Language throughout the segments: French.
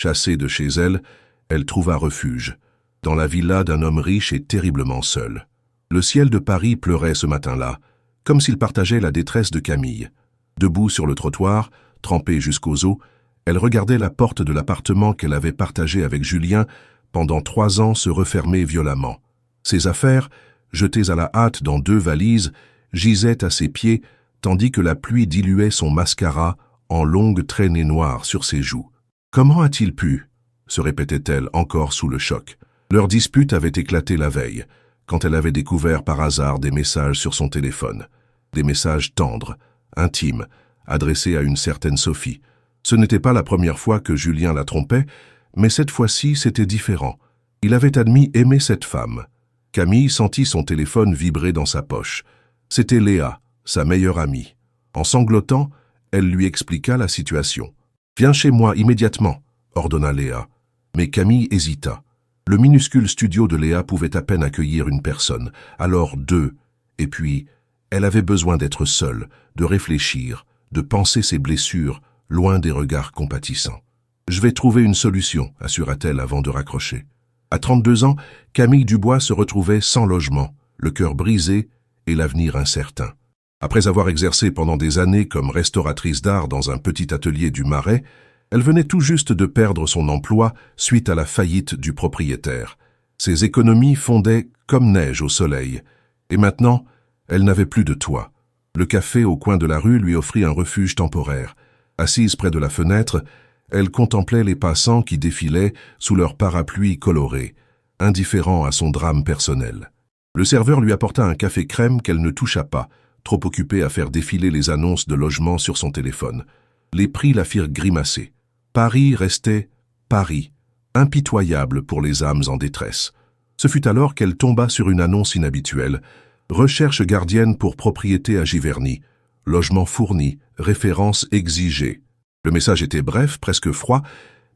Chassée de chez elle, elle trouva refuge, dans la villa d'un homme riche et terriblement seul. Le ciel de Paris pleurait ce matin-là, comme s'il partageait la détresse de Camille. Debout sur le trottoir, trempée jusqu'aux os, elle regardait la porte de l'appartement qu'elle avait partagé avec Julien pendant 3 ans se refermer violemment. Ses affaires, jetées à la hâte dans 2 valises, gisaient à ses pieds, tandis que la pluie diluait son mascara en longues traînées noires sur ses joues. « Comment a-t-il pu ?» se répétait-elle encore sous le choc. Leur dispute avait éclaté la veille, quand elle avait découvert par hasard des messages sur son téléphone. Des messages tendres, intimes, adressés à une certaine Sophie. Ce n'était pas la première fois que Julien la trompait, mais cette fois-ci c'était différent. Il avait admis aimer cette femme. Camille sentit son téléphone vibrer dans sa poche. C'était Léa, sa meilleure amie. En sanglotant, elle lui expliqua la situation. « Viens chez moi immédiatement », ordonna Léa. Mais Camille hésita. Le minuscule studio de Léa pouvait à peine accueillir une personne, alors 2, et puis elle avait besoin d'être seule, de réfléchir, de penser ses blessures, loin des regards compatissants. « Je vais trouver une solution », assura-t-elle avant de raccrocher. À 32 ans, Camille Dubois se retrouvait sans logement, le cœur brisé et l'avenir incertain. Après avoir exercé pendant des années comme restauratrice d'art dans un petit atelier du Marais, elle venait tout juste de perdre son emploi suite à la faillite du propriétaire. Ses économies fondaient comme neige au soleil. Et maintenant, elle n'avait plus de toit. Le café au coin de la rue lui offrit un refuge temporaire. Assise près de la fenêtre, elle contemplait les passants qui défilaient sous leurs parapluies colorés, indifférents à son drame personnel. Le serveur lui apporta un café crème qu'elle ne toucha pas, trop occupée à faire défiler les annonces de logement sur son téléphone. Les prix la firent grimacer. Paris restait Paris, impitoyable pour les âmes en détresse. Ce fut alors qu'elle tomba sur une annonce inhabituelle. Recherche gardienne pour propriété à Giverny. Logement fourni, référence exigée. Le message était bref, presque froid,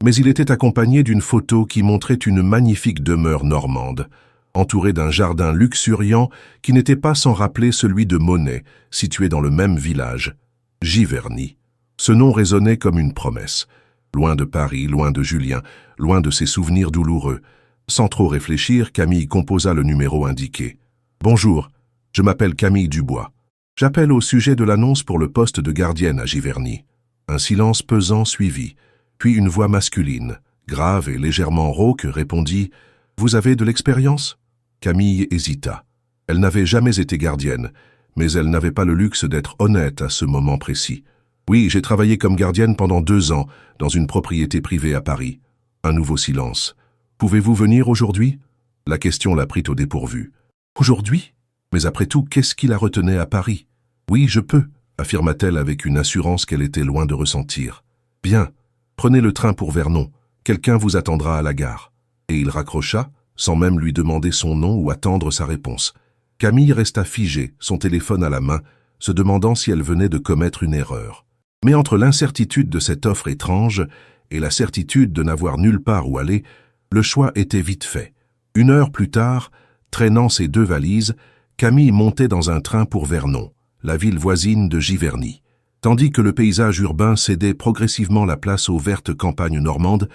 mais il était accompagné d'une photo qui montrait une magnifique demeure normande, entourée d'un jardin luxuriant qui n'était pas sans rappeler celui de Monet, situé dans le même village. Giverny. Ce nom résonnait comme une promesse. Loin de Paris, loin de Julien, loin de ses souvenirs douloureux. Sans trop réfléchir, Camille composa le numéro indiqué. « Bonjour, je m'appelle Camille Dubois. J'appelle au sujet de l'annonce pour le poste de gardienne à Giverny. » Un silence pesant suivit, puis une voix masculine, grave et légèrement rauque, répondit « Vous avez de l'expérience ?» Camille hésita. Elle n'avait jamais été gardienne, mais elle n'avait pas le luxe d'être honnête à ce moment précis. « Oui, j'ai travaillé comme gardienne pendant 2 ans, dans une propriété privée à Paris. » Un nouveau silence. « Pouvez-vous venir aujourd'hui ?» La question la prit au dépourvu. « Aujourd'hui ? Mais après tout, qu'est-ce qui la retenait à Paris ? » « Oui, je peux, » affirma-t-elle avec une assurance qu'elle était loin de ressentir. « Bien, prenez le train pour Vernon, quelqu'un vous attendra à la gare. » Et il raccrocha, sans même lui demander son nom ou attendre sa réponse. Camille resta figée, son téléphone à la main, se demandant si elle venait de commettre une erreur. Mais entre l'incertitude de cette offre étrange et la certitude de n'avoir nulle part où aller, le choix était vite fait. 1 heure plus tard, traînant ses 2 valises, Camille montait dans un train pour Vernon, la ville voisine de Giverny. Tandis que le paysage urbain cédait progressivement la place aux vertes campagnes normandes,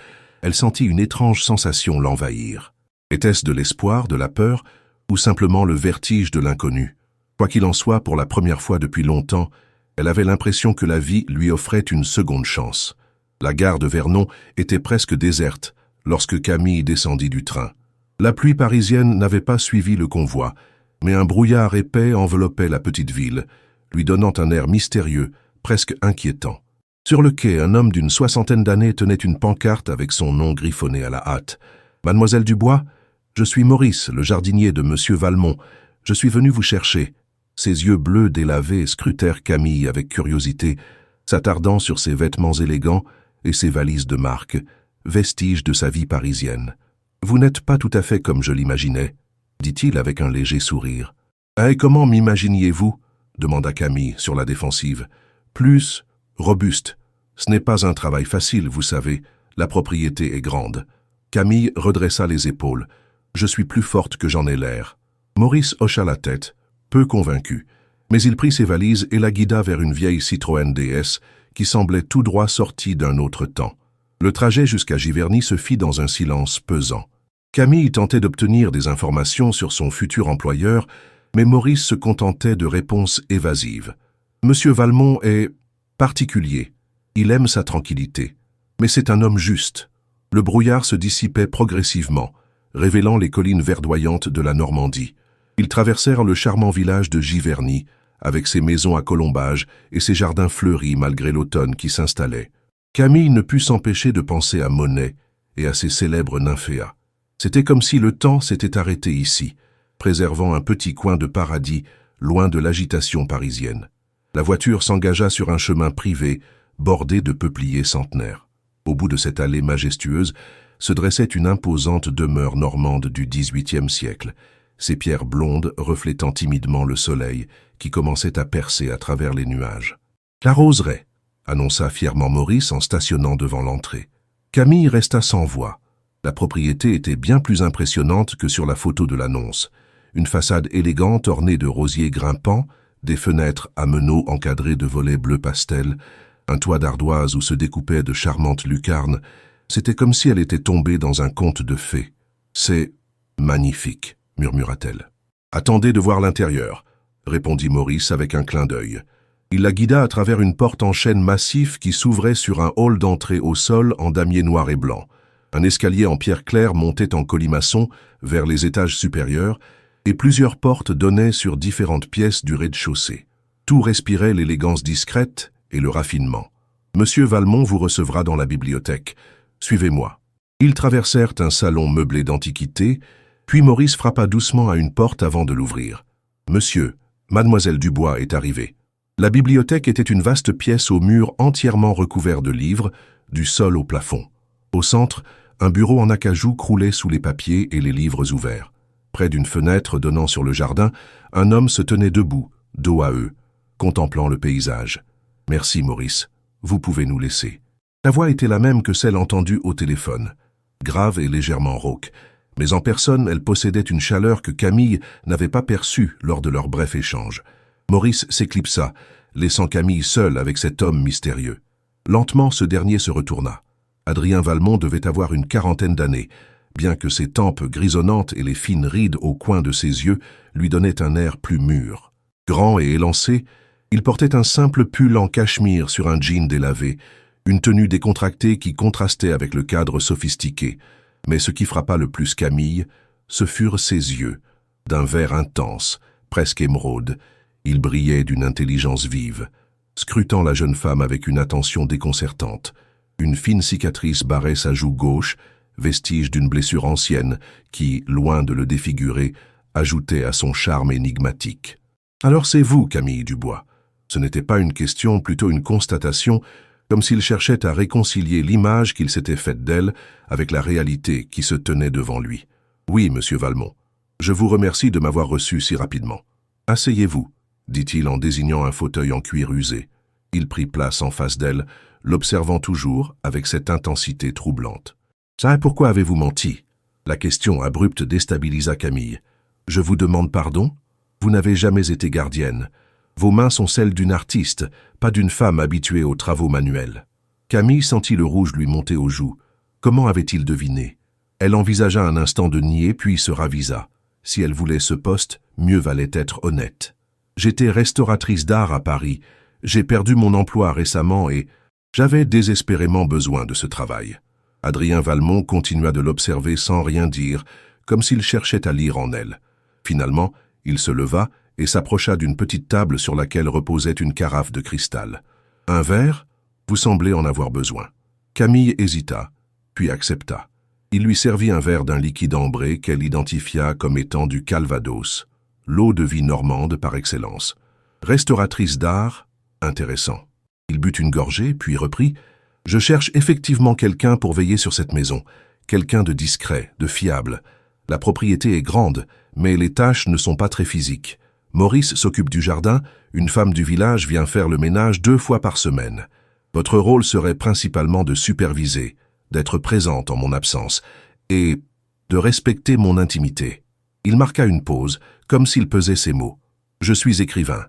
elle sentit une étrange sensation l'envahir. Était-ce de l'espoir, de la peur, ou simplement le vertige de l'inconnu? Quoi qu'il en soit, pour la première fois depuis longtemps, elle avait l'impression que la vie lui offrait une seconde chance. La gare de Vernon était presque déserte lorsque Camille descendit du train. La pluie parisienne n'avait pas suivi le convoi, mais un brouillard épais enveloppait la petite ville, lui donnant un air mystérieux, presque inquiétant. Sur le quai, un homme d'une 60aine d'années tenait une pancarte avec son nom griffonné à la hâte. « Mademoiselle Dubois, je suis Maurice, le jardinier de Monsieur Valmont. Je suis venu vous chercher. » Ses yeux bleus délavés scrutèrent Camille avec curiosité, s'attardant sur ses vêtements élégants et ses valises de marque, vestiges de sa vie parisienne. « Vous n'êtes pas tout à fait comme je l'imaginais, » dit-il avec un léger sourire. « Et comment m'imaginiez-vous » demanda Camille sur la défensive. « Plus robuste. Ce n'est pas un travail facile, vous savez. La propriété est grande. » Camille redressa les épaules. « Je suis plus forte que j'en ai l'air. » Maurice hocha la tête, peu convaincu, mais il prit ses valises et la guida vers une vieille Citroën DS qui semblait tout droit sortie d'un autre temps. Le trajet jusqu'à Giverny se fit dans un silence pesant. Camille tentait d'obtenir des informations sur son futur employeur, mais Maurice se contentait de réponses évasives. Monsieur Valmont est particulier. Il aime sa tranquillité. Mais c'est un homme juste. Le brouillard se dissipait progressivement, révélant les collines verdoyantes de la Normandie. Ils traversèrent le charmant village de Giverny, avec ses maisons à colombages et ses jardins fleuris malgré l'automne qui s'installait. Camille ne put s'empêcher de penser à Monet et à ses célèbres nymphéas. C'était comme si le temps s'était arrêté ici, préservant un petit coin de paradis loin de l'agitation parisienne. La voiture s'engagea sur un chemin privé, bordé de peupliers centenaires. Au bout de cette allée majestueuse se dressait une imposante demeure normande du XVIIIe siècle, ses pierres blondes reflétant timidement le soleil qui commençait à percer à travers les nuages. « La roseraie », annonça fièrement Maurice en stationnant devant l'entrée. Camille resta sans voix. La propriété était bien plus impressionnante que sur la photo de l'annonce. Une façade élégante ornée de rosiers grimpants, des fenêtres à meneaux encadrés de volets bleu pastel, un toit d'ardoise où se découpaient de charmantes lucarnes. C'était comme si elle était tombée dans un conte de fées. « C'est magnifique », murmura-t-elle. « Attendez de voir l'intérieur », répondit Maurice avec un clin d'œil. Il la guida à travers une porte en chêne massif qui s'ouvrait sur un hall d'entrée au sol en damier noir et blanc. Un escalier en pierre claire montait en colimaçon vers les étages supérieurs et plusieurs portes donnaient sur différentes pièces du rez-de-chaussée. Tout respirait l'élégance discrète et le raffinement. « Monsieur Valmont vous recevra dans la bibliothèque. Suivez-moi. » Ils traversèrent un salon meublé d'antiquités, puis Maurice frappa doucement à une porte avant de l'ouvrir. « Monsieur, mademoiselle Dubois est arrivée. » La bibliothèque était une vaste pièce aux murs entièrement recouverts de livres, du sol au plafond. Au centre, un bureau en acajou croulait sous les papiers et les livres ouverts. Près d'une fenêtre donnant sur le jardin, un homme se tenait debout, dos à eux, contemplant le paysage. « Merci, Maurice. Vous pouvez nous laisser. » La voix était la même que celle entendue au téléphone, grave et légèrement rauque, mais en personne elle possédait une chaleur que Camille n'avait pas perçue lors de leur bref échange. Maurice s'éclipsa, laissant Camille seule avec cet homme mystérieux. Lentement, ce dernier se retourna. Adrien Valmont devait avoir une quarantaine d'années, bien que ses tempes grisonnantes et les fines rides au coin de ses yeux lui donnaient un air plus mûr. Grand et élancé, il portait un simple pull en cachemire sur un jean délavé, une tenue décontractée qui contrastait avec le cadre sophistiqué. Mais ce qui frappa le plus Camille, ce furent ses yeux, d'un vert intense, presque émeraude. Il brillait d'une intelligence vive, scrutant la jeune femme avec une attention déconcertante. Une fine cicatrice barrait sa joue gauche, vestige d'une blessure ancienne qui, loin de le défigurer, ajoutait à son charme énigmatique. « Alors c'est vous, Camille Dubois. » Ce n'était pas une question, plutôt une constatation, comme s'il cherchait à réconcilier l'image qu'il s'était faite d'elle avec la réalité qui se tenait devant lui. « Oui, monsieur Valmont. Je vous remercie de m'avoir reçu si rapidement. Asseyez-vous, » dit-il en désignant un fauteuil en cuir usé. Il prit place en face d'elle, l'observant toujours avec cette intensité troublante. « Ça, pourquoi avez-vous menti ?» La question abrupte déstabilisa Camille. « Je vous demande pardon ? Vous n'avez jamais été gardienne. Vos mains sont celles d'une artiste, pas d'une femme habituée aux travaux manuels. » Camille sentit le rouge lui monter aux joues. Comment avait-il deviné? Elle envisagea un instant de nier, puis se ravisa. Si elle voulait ce poste, mieux valait être honnête. « J'étais restauratrice d'art à Paris. J'ai perdu mon emploi récemment et j'avais désespérément besoin de ce travail. » Adrien Valmont continua de l'observer sans rien dire, comme s'il cherchait à lire en elle. Finalement, il se leva et s'approcha d'une petite table sur laquelle reposait une carafe de cristal. « Un verre ? Vous semblez en avoir besoin. » Camille hésita, puis accepta. Il lui servit un verre d'un liquide ambré qu'elle identifia comme étant du Calvados, l'eau de vie normande par excellence. Restauratrice d'art, intéressant. Il but une gorgée, puis reprit « Je cherche effectivement quelqu'un pour veiller sur cette maison, quelqu'un de discret, de fiable. La propriété est grande, mais les tâches ne sont pas très physiques. Maurice s'occupe du jardin, une femme du village vient faire le ménage 2 fois par semaine. Votre rôle serait principalement de superviser, d'être présente en mon absence, et de respecter mon intimité. » Il marqua une pause, comme s'il pesait ses mots. « Je suis écrivain.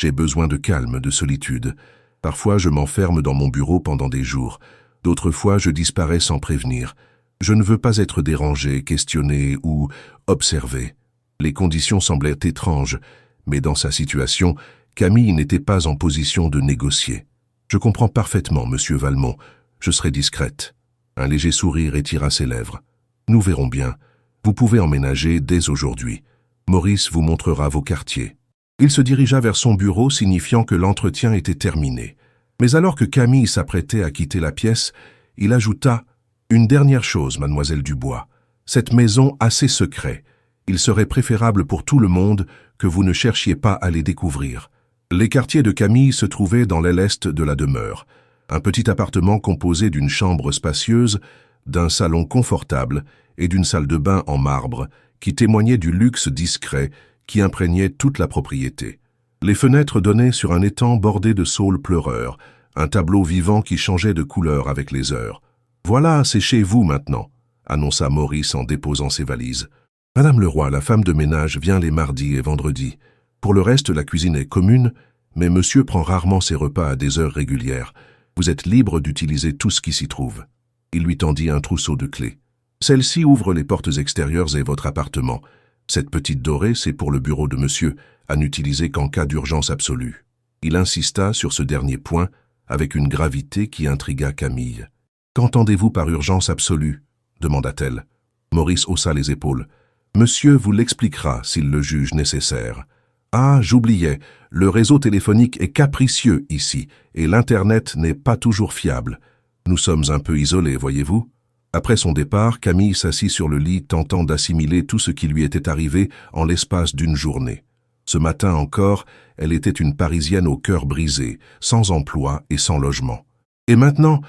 J'ai besoin de calme, de solitude. Parfois, je m'enferme dans mon bureau pendant des jours. D'autres fois, je disparais sans prévenir. Je ne veux pas être dérangé, questionné ou observé. Les conditions semblaient étranges, mais dans sa situation, Camille n'était pas en position de négocier. Je comprends parfaitement, monsieur Valmont. Je serai discrète. Un léger sourire étira ses lèvres. Nous verrons bien. Vous pouvez emménager dès aujourd'hui. Maurice vous montrera vos quartiers. Il se dirigea vers son bureau, signifiant que l'entretien était terminé. Mais alors que Camille s'apprêtait à quitter la pièce, il ajouta « Une dernière chose, mademoiselle Dubois. Cette maison a ses secrets. Il serait préférable pour tout le monde que vous ne cherchiez pas à les découvrir. » Les quartiers de Camille se trouvaient dans l'aile est de la demeure. Un petit appartement composé d'une chambre spacieuse, d'un salon confortable et d'une salle de bain en marbre qui témoignait du luxe discret qui imprégnait toute la propriété. Les fenêtres donnaient sur un étang bordé de saules pleureurs, un tableau vivant qui changeait de couleur avec les heures. « Voilà, c'est chez vous maintenant », annonça Maurice en déposant ses valises. « Madame Leroy, la femme de ménage, vient les mardis et vendredis. Pour le reste, la cuisine est commune, mais monsieur prend rarement ses repas à des heures régulières. Vous êtes libre d'utiliser tout ce qui s'y trouve. » Il lui tendit un trousseau de clés. « Celle-ci ouvre les portes extérieures et votre appartement. Cette petite dorée, c'est pour le bureau de monsieur, à n'utiliser qu'en cas d'urgence absolue. » Il insista sur ce dernier point avec une gravité qui intrigua Camille. « Qu'entendez-vous par urgence absolue ?» demanda-t-elle. Maurice haussa les épaules. « Monsieur vous l'expliquera s'il le juge nécessaire. » « Ah, j'oubliais, le réseau téléphonique est capricieux ici, et l'Internet n'est pas toujours fiable. Nous sommes un peu isolés, voyez-vous. » Après son départ, Camille s'assit sur le lit, tentant d'assimiler tout ce qui lui était arrivé en l'espace d'une journée. Ce matin encore, elle était une Parisienne au cœur brisé, sans emploi et sans logement. Et maintenant,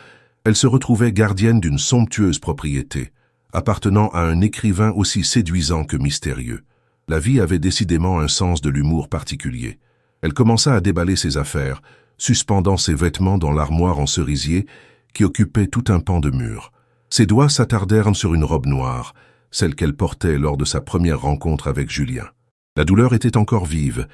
elle se retrouvait gardienne d'une somptueuse propriété, appartenant à un écrivain aussi séduisant que mystérieux. La vie avait décidément un sens de l'humour particulier. Elle commença à déballer ses affaires, suspendant ses vêtements dans l'armoire en cerisier qui occupait tout un pan de mur. Ses doigts s'attardèrent sur une robe noire, celle qu'elle portait lors de sa première rencontre avec Julien. La douleur était encore vive,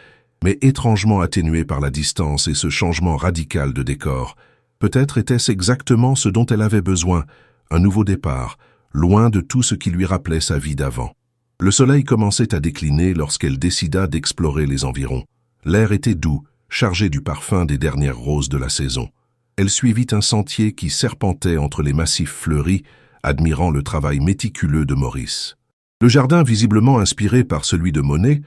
mais étrangement atténuée par la distance et ce changement radical de décor. Peut-être était-ce exactement ce dont elle avait besoin, un nouveau départ, loin de tout ce qui lui rappelait sa vie d'avant. Le soleil commençait à décliner lorsqu'elle décida d'explorer les environs. L'air était doux, chargé du parfum des dernières roses de la saison. Elle suivit un sentier qui serpentait entre les massifs fleuris, admirant le travail méticuleux de Maurice. Le jardin, visiblement inspiré par celui de Monet,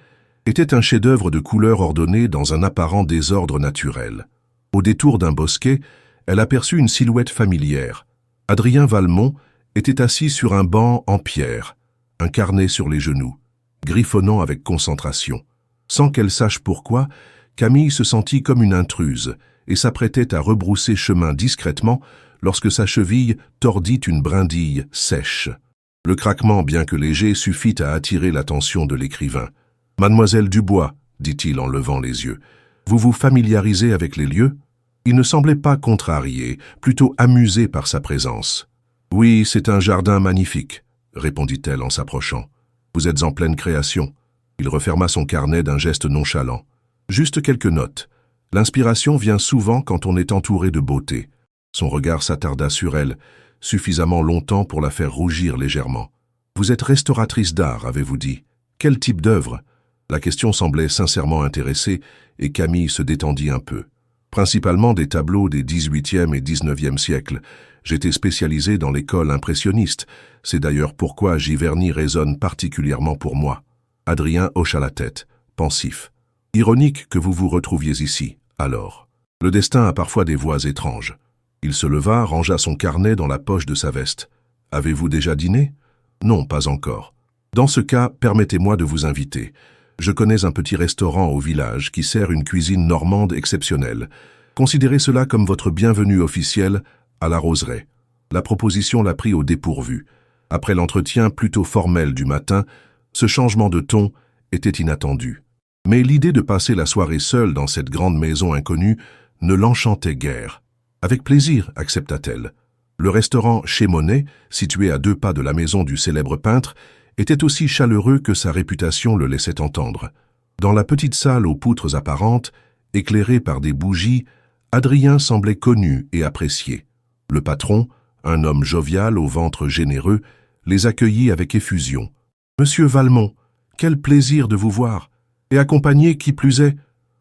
était un chef-d'œuvre de couleurs ordonnées dans un apparent désordre naturel. Au détour d'un bosquet, elle aperçut une silhouette familière. Adrien Valmont était assis sur un banc en pierre, un carnet sur les genoux, griffonnant avec concentration. Sans qu'elle sache pourquoi, Camille se sentit comme une intruse et s'apprêtait à rebrousser chemin discrètement lorsque sa cheville tordit une brindille sèche. Le craquement, bien que léger, suffit à attirer l'attention de l'écrivain. « Mademoiselle Dubois, » dit-il en levant les yeux, « vous vous familiarisez avec les lieux ?» Il ne semblait pas contrarié, plutôt amusé par sa présence. « Oui, c'est un jardin magnifique. » répondit-elle en s'approchant. « Vous êtes en pleine création. » Il referma son carnet d'un geste nonchalant. « Juste quelques notes. L'inspiration vient souvent quand on est entouré de beauté. » Son regard s'attarda sur elle, suffisamment longtemps pour la faire rougir légèrement. « Vous êtes restauratrice d'art, avez-vous dit. Quel type d'œuvre ?» La question semblait sincèrement intéressée et Camille se détendit un peu. « Principalement des tableaux des XVIIIe et XIXe siècles. J'étais spécialisé dans l'école impressionniste. C'est d'ailleurs pourquoi Giverny résonne particulièrement pour moi. » Adrien hocha la tête, pensif. « Ironique que vous vous retrouviez ici, alors. Le destin a parfois des voies étranges. » Il se leva, rangea son carnet dans la poche de sa veste. « Avez-vous déjà dîné ?»« Non, pas encore. Dans ce cas, permettez-moi de vous inviter. Je connais un petit restaurant au village qui sert une cuisine normande exceptionnelle. Considérez cela comme votre bienvenue officielle à la Roseraie. » La proposition l'a pris au dépourvu. Après l'entretien plutôt formel du matin, ce changement de ton était inattendu. Mais l'idée de passer la soirée seule dans cette grande maison inconnue ne l'enchantait guère. « Avec plaisir, » accepta-t-elle. Le restaurant Chez Monet, situé à 2 pas de la maison du célèbre peintre, était aussi chaleureux que sa réputation le laissait entendre. Dans la petite salle aux poutres apparentes, éclairée par des bougies, Adrien semblait connu et apprécié. Le patron, Un homme jovial au ventre généreux les accueillit avec effusion. « Monsieur Valmont, quel plaisir de vous voir, et accompagné qui plus est.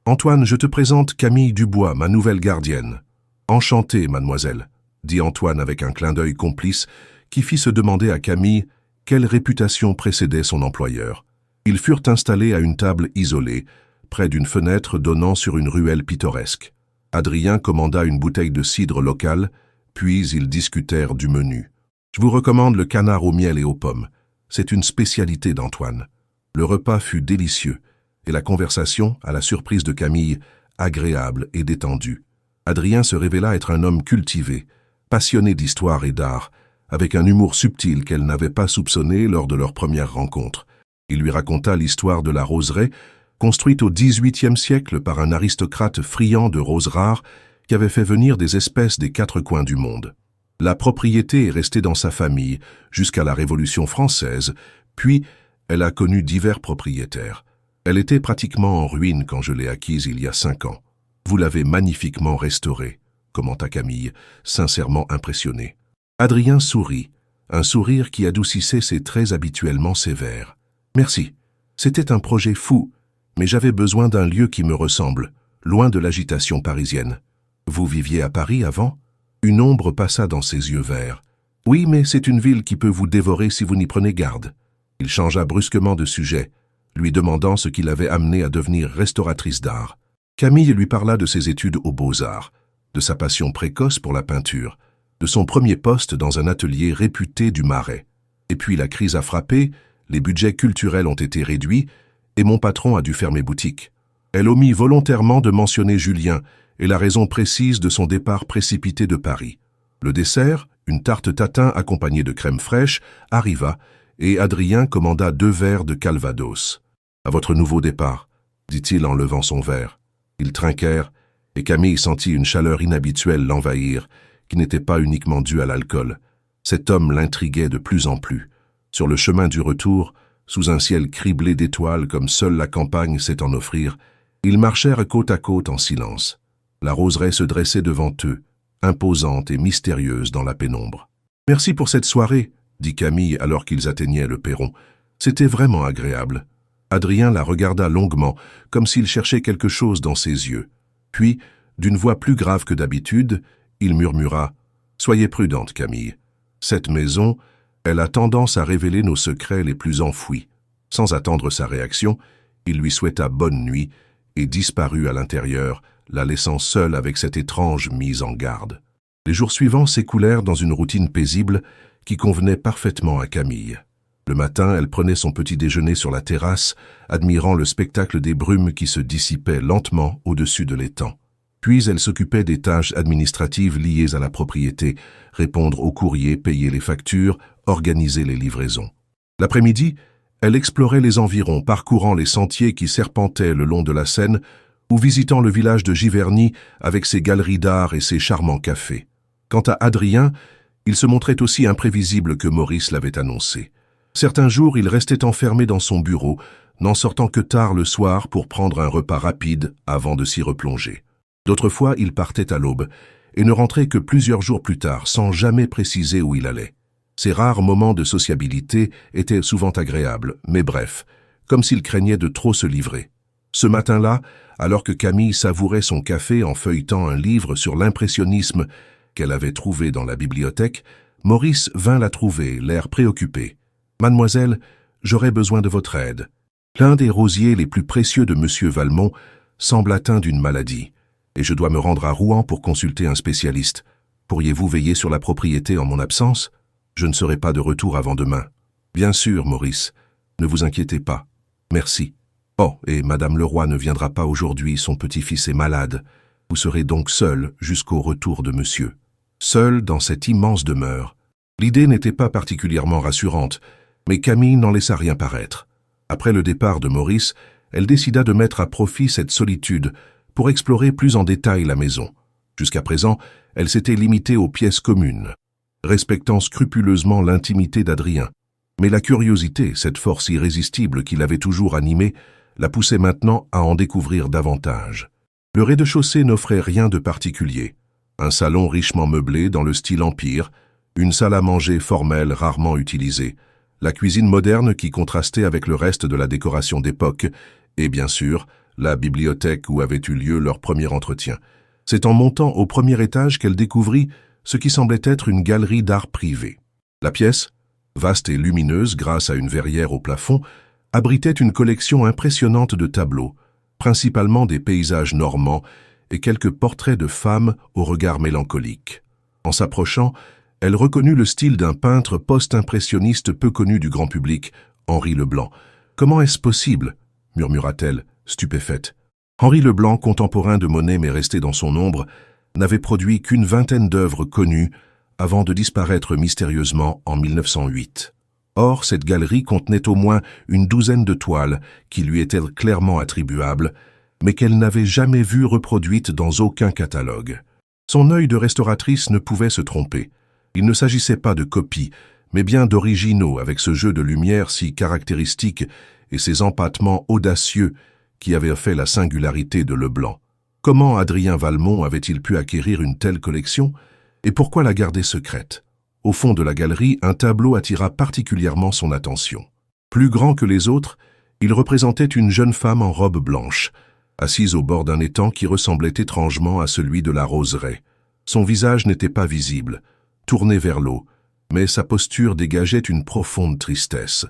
Antoine, je te présente Camille Dubois, ma nouvelle gardienne. »« Enchanté, mademoiselle, » dit Antoine avec un clin d'œil complice qui fit se demander à Camille quelle réputation précédait son employeur. Ils furent installés à une table isolée, près d'une fenêtre donnant sur une ruelle pittoresque. Adrien commanda une bouteille de cidre local, puis ils discutèrent du menu. « Je vous recommande le canard au miel et aux pommes. C'est une spécialité d'Antoine. » Le repas fut délicieux, et la conversation, à la surprise de Camille, agréable et détendue. Adrien se révéla être un homme cultivé, passionné d'histoire et d'art, avec un humour subtil qu'elle n'avait pas soupçonné lors de leur première rencontre. Il lui raconta l'histoire de la roseraie, construite au XVIIIe siècle par un aristocrate friand de roses rares qui avait fait venir des espèces des quatre coins du monde. La propriété est restée dans sa famille jusqu'à la Révolution française, puis elle a connu divers propriétaires. Elle était pratiquement en ruine quand je l'ai acquise il y a 5 ans. Vous l'avez magnifiquement restaurée, commenta Camille, sincèrement impressionnée. Adrien sourit, un sourire qui adoucissait ses traits habituellement sévères. Merci. C'était un projet fou, mais j'avais besoin d'un lieu qui me ressemble, loin de l'agitation parisienne. Vous viviez à Paris avant ? Une ombre passa dans ses yeux verts. Oui, mais c'est une ville qui peut vous dévorer si vous n'y prenez garde. Il changea brusquement de sujet, lui demandant ce qui l'avait amené à devenir restauratrice d'art. Camille lui parla de ses études aux Beaux-Arts, de sa passion précoce pour la peinture, de son premier poste dans un atelier réputé du Marais. Et puis la crise a frappé, les budgets culturels ont été réduits, et mon patron a dû fermer boutique. Elle omit volontairement de mentionner Julien et la raison précise de son départ précipité de Paris. Le dessert, une tarte tatin accompagnée de crème fraîche, arriva, et Adrien commanda 2 verres de Calvados. « À votre nouveau départ », dit-il en levant son verre. Ils trinquèrent, et Camille sentit une chaleur inhabituelle l'envahir, qui n'était pas uniquement due à l'alcool. Cet homme l'intriguait de plus en plus. Sur le chemin du retour, sous un ciel criblé d'étoiles comme seule la campagne sait en offrir, ils marchèrent côte à côte en silence. La roseraie se dressait devant eux, imposante et mystérieuse dans la pénombre. « Merci pour cette soirée », dit Camille alors qu'ils atteignaient le perron. « C'était vraiment agréable. » Adrien la regarda longuement, comme s'il cherchait quelque chose dans ses yeux. Puis, d'une voix plus grave que d'habitude, il murmura « Soyez prudente, Camille. Cette maison, elle a tendance à révéler nos secrets les plus enfouis. » Sans attendre sa réaction, il lui souhaita bonne nuit et disparut à l'intérieur, la laissant seule avec cette étrange mise en garde. Les jours suivants s'écoulèrent dans une routine paisible qui convenait parfaitement à Camille. Le matin, elle prenait son petit déjeuner sur la terrasse, admirant le spectacle des brumes qui se dissipaient lentement au-dessus de l'étang. Puis elle s'occupait des tâches administratives liées à la propriété, répondre aux courriers, payer les factures, organiser les livraisons. L'après-midi, elle explorait les environs, parcourant les sentiers qui serpentaient le long de la Seine ou visitant le village de Giverny avec ses galeries d'art et ses charmants cafés. Quant à Adrien, il se montrait aussi imprévisible que Maurice l'avait annoncé. Certains jours, il restait enfermé dans son bureau, n'en sortant que tard le soir pour prendre un repas rapide avant de s'y replonger. D'autres fois, il partait à l'aube et ne rentrait que plusieurs jours plus tard, sans jamais préciser où il allait. Ces rares moments de sociabilité étaient souvent agréables, mais bref, comme s'il craignait de trop se livrer. Ce matin-là, alors que Camille savourait son café en feuilletant un livre sur l'impressionnisme qu'elle avait trouvé dans la bibliothèque, Maurice vint la trouver, l'air préoccupé. « Mademoiselle, j'aurais besoin de votre aide. L'un des rosiers les plus précieux de Monsieur Valmont semble atteint d'une maladie, et je dois me rendre à Rouen pour consulter un spécialiste. Pourriez-vous veiller sur la propriété en mon absence? Je ne serai pas de retour avant demain. »« Bien sûr, Maurice. Ne vous inquiétez pas. Merci. Oh, et Madame Leroy ne viendra pas aujourd'hui, son petit-fils est malade. Vous serez donc seul jusqu'au retour de monsieur. » Seul dans cette immense demeure. L'idée n'était pas particulièrement rassurante, mais Camille n'en laissa rien paraître. Après le départ de Maurice, elle décida de mettre à profit cette solitude pour explorer plus en détail la maison. Jusqu'à présent, elle s'était limitée aux pièces communes, respectant scrupuleusement l'intimité d'Adrien. Mais la curiosité, cette force irrésistible qui l'avait toujours animée, la poussait maintenant à en découvrir davantage. Le rez-de-chaussée n'offrait rien de particulier. Un salon richement meublé dans le style empire, Une salle à manger formelle rarement utilisée, la cuisine moderne qui contrastait avec le reste de la décoration d'époque, et bien sûr, la bibliothèque où avait eu lieu leur premier entretien. C'est en montant au premier étage qu'elle découvrit ce qui semblait être une galerie d'art privé. La pièce, vaste et lumineuse grâce à une verrière au plafond, abritait une collection impressionnante de tableaux, principalement des paysages normands et quelques portraits de femmes au regard mélancolique. En s'approchant, elle reconnut le style d'un peintre post-impressionniste peu connu du grand public, Henri Leblanc. « Comment est-ce possible ?» murmura-t-elle, stupéfaite. Henri Leblanc, contemporain de Monet mais resté dans son ombre, n'avait produit qu'une vingtaine d'œuvres connues avant de disparaître mystérieusement en 1908. Or, cette galerie contenait au moins une douzaine de toiles qui lui étaient clairement attribuables, mais qu'elle n'avait jamais vues reproduites dans aucun catalogue. Son œil de restauratrice ne pouvait se tromper. Il ne s'agissait pas de copies, mais bien d'originaux avec ce jeu de lumière si caractéristique et ces empattements audacieux qui avaient fait la singularité de Leblanc. Comment Adrien Valmont avait-il pu acquérir une telle collection et pourquoi la garder secrète? Au fond de la galerie, un tableau attira particulièrement son attention. Plus grand que les autres, il représentait une jeune femme en robe blanche, assise au bord d'un étang qui ressemblait étrangement à celui de la roseraie. Son visage n'était pas visible, tourné vers l'eau, mais sa posture dégageait une profonde tristesse.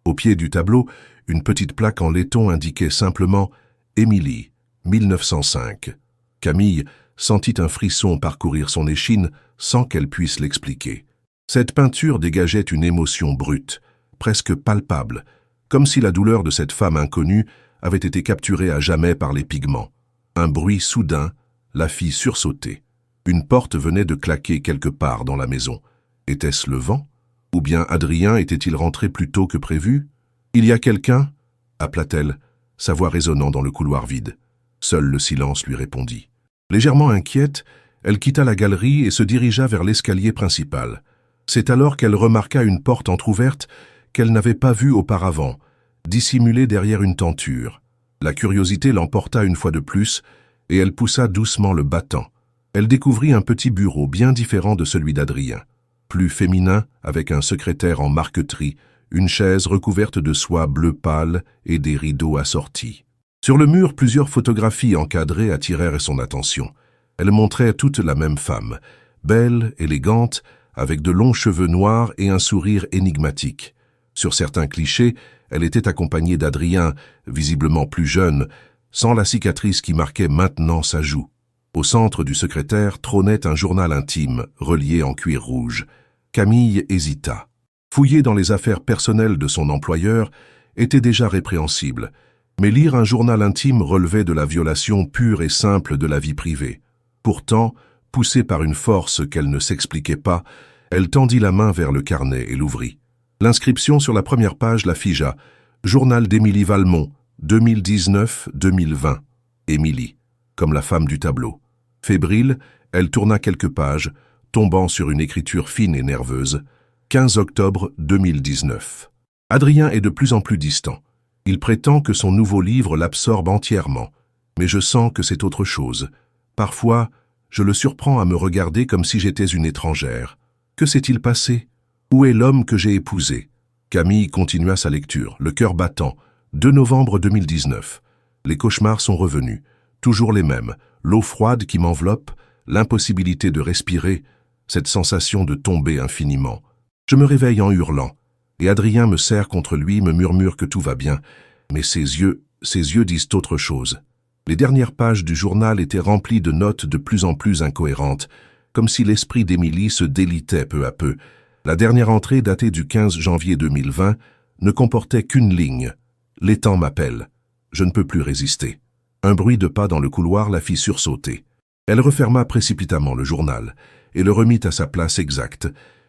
Au pied du tableau, une petite plaque en laiton indiquait simplement « Émilie, 1905 ». Camille sentit un frisson parcourir son échine sans qu'elle puisse l'expliquer. Cette peinture dégageait une émotion brute, presque palpable, comme si la douleur de cette femme inconnue avait été capturée à jamais par les pigments. Un bruit soudain la fit sursauter. Une porte venait de claquer quelque part dans la maison. Était-ce le vent? Ou bien Adrien était-il rentré plus tôt que prévu? « Il y a quelqu'un » appela-t-elle, sa voix résonnant dans le couloir vide. Seul le silence lui répondit. Légèrement inquiète, elle quitta la galerie et se dirigea vers l'escalier principal. C'est alors qu'elle remarqua une porte entr'ouverte qu'elle n'avait pas vue auparavant, dissimulée derrière une tenture. La curiosité l'emporta une fois de plus et elle poussa doucement le battant. Elle découvrit un petit bureau bien différent de celui d'Adrien. Plus féminin, avec un secrétaire en marqueterie, une chaise recouverte de soie bleu pâle et des rideaux assortis. Sur le mur, plusieurs photographies encadrées attirèrent son attention. Elles montraient toutes la même femme, belle, élégante, avec de longs cheveux noirs et un sourire énigmatique. Sur certains clichés, elle était accompagnée d'Adrien, visiblement plus jeune, sans la cicatrice qui marquait maintenant sa joue. Au centre du secrétaire trônait un journal intime, relié en cuir rouge. Camille hésita. Fouiller dans les affaires personnelles de son employeur était déjà répréhensible, mais lire un journal intime relevait de la violation pure et simple de la vie privée. Pourtant, poussée par une force qu'elle ne s'expliquait pas, elle tendit la main vers le carnet et l'ouvrit. L'inscription sur la première page la figea. Journal d'Émilie Valmont, 2019-2020. Émilie, comme la femme du tableau. Fébrile, elle tourna quelques pages, tombant sur une écriture fine et nerveuse. 15 octobre 2019. Adrien est de plus en plus distant. Il prétend que son nouveau livre l'absorbe entièrement, mais je sens que c'est autre chose. Parfois, je le surprends à me regarder comme si j'étais une étrangère. Que s'est-il passé? Où est l'homme que j'ai épousé? Camille continua sa lecture, le cœur battant. 2 novembre 2019. Les cauchemars sont revenus. Toujours les mêmes. L'eau froide qui m'enveloppe, l'impossibilité de respirer, cette sensation de tomber infiniment. Je me réveille en hurlant, et Adrien me serre contre lui, me murmure que tout va bien, mais ses yeux disent autre chose. Les dernières pages du journal étaient remplies de notes de plus en plus incohérentes, comme si l'esprit d'Émilie se délitait peu à peu. La dernière entrée, datée du 15 janvier 2020, ne comportait qu'une ligne. « L'étang m'appelle. Je ne peux plus résister. » Un bruit de pas dans le couloir la fit sursauter. Elle referma précipitamment le journal et le remit à sa place exacte,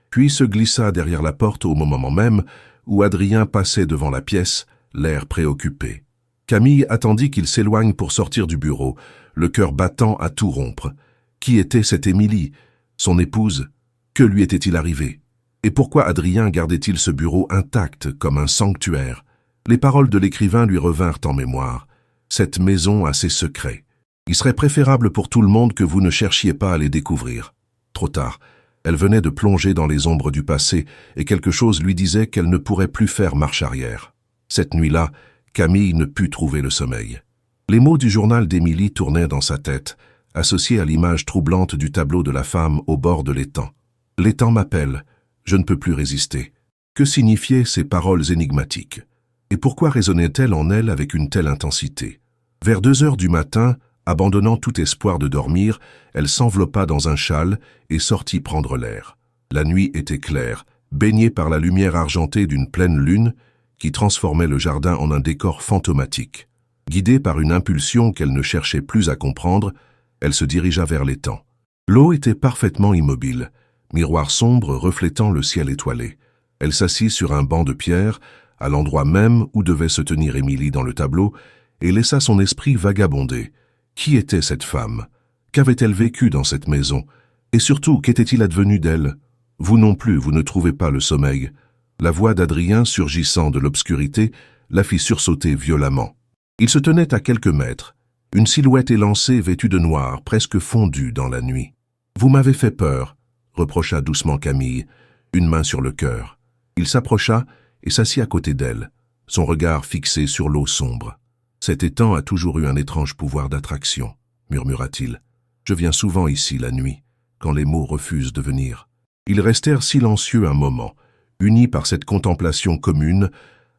puis se glissa derrière la porte au moment même où Adrien passait devant la pièce, l'air préoccupé. Camille attendit qu'il s'éloigne pour sortir du bureau, le cœur battant à tout rompre. Qui était cette Émilie? Son épouse? Que lui était-il arrivé? Et pourquoi Adrien gardait-il ce bureau intact comme un sanctuaire? Les paroles de l'écrivain lui revinrent en mémoire. Cette maison a ses secrets. Il serait préférable pour tout le monde que vous ne cherchiez pas à les découvrir. Trop tard. Elle venait de plonger dans les ombres du passé et quelque chose lui disait qu'elle ne pourrait plus faire marche arrière. Cette nuit-là, Camille ne put trouver le sommeil. Les mots du journal d'Émilie tournaient dans sa tête, associés à l'image troublante du tableau de la femme au bord de l'étang. « L'étang m'appelle, je ne peux plus résister ». Que signifiaient ces paroles énigmatiques? Et pourquoi résonnaient-elles en elle avec une telle intensité? Vers 2 heures du matin, abandonnant tout espoir de dormir, elle s'enveloppa dans un châle et sortit prendre l'air. La nuit était claire, baignée par la lumière argentée d'une pleine lune qui transformait le jardin en un décor fantomatique. Guidée par une impulsion qu'elle ne cherchait plus à comprendre, elle se dirigea vers l'étang. L'eau était parfaitement immobile, miroir sombre reflétant le ciel étoilé. Elle s'assit sur un banc de pierre, à l'endroit même où devait se tenir Émilie dans le tableau, et laissa son esprit vagabonder. Qui était cette femme? Qu'avait-elle vécu dans cette maison? Et surtout, qu'était-il advenu d'elle? Vous non plus, vous ne trouvez pas le sommeil. La voix d'Adrien, surgissant de l'obscurité, la fit sursauter violemment. Il se tenait à quelques mètres, une silhouette élancée vêtue de noir, presque fondue dans la nuit. « Vous m'avez fait peur », reprocha doucement Camille, une main sur le cœur. Il s'approcha et s'assit à côté d'elle, son regard fixé sur l'eau sombre. « Cet étang a toujours eu un étrange pouvoir d'attraction, » murmura-t-il. « Je viens souvent ici la nuit, quand les mots refusent de venir. » Ils restèrent silencieux un moment, unis par cette contemplation commune,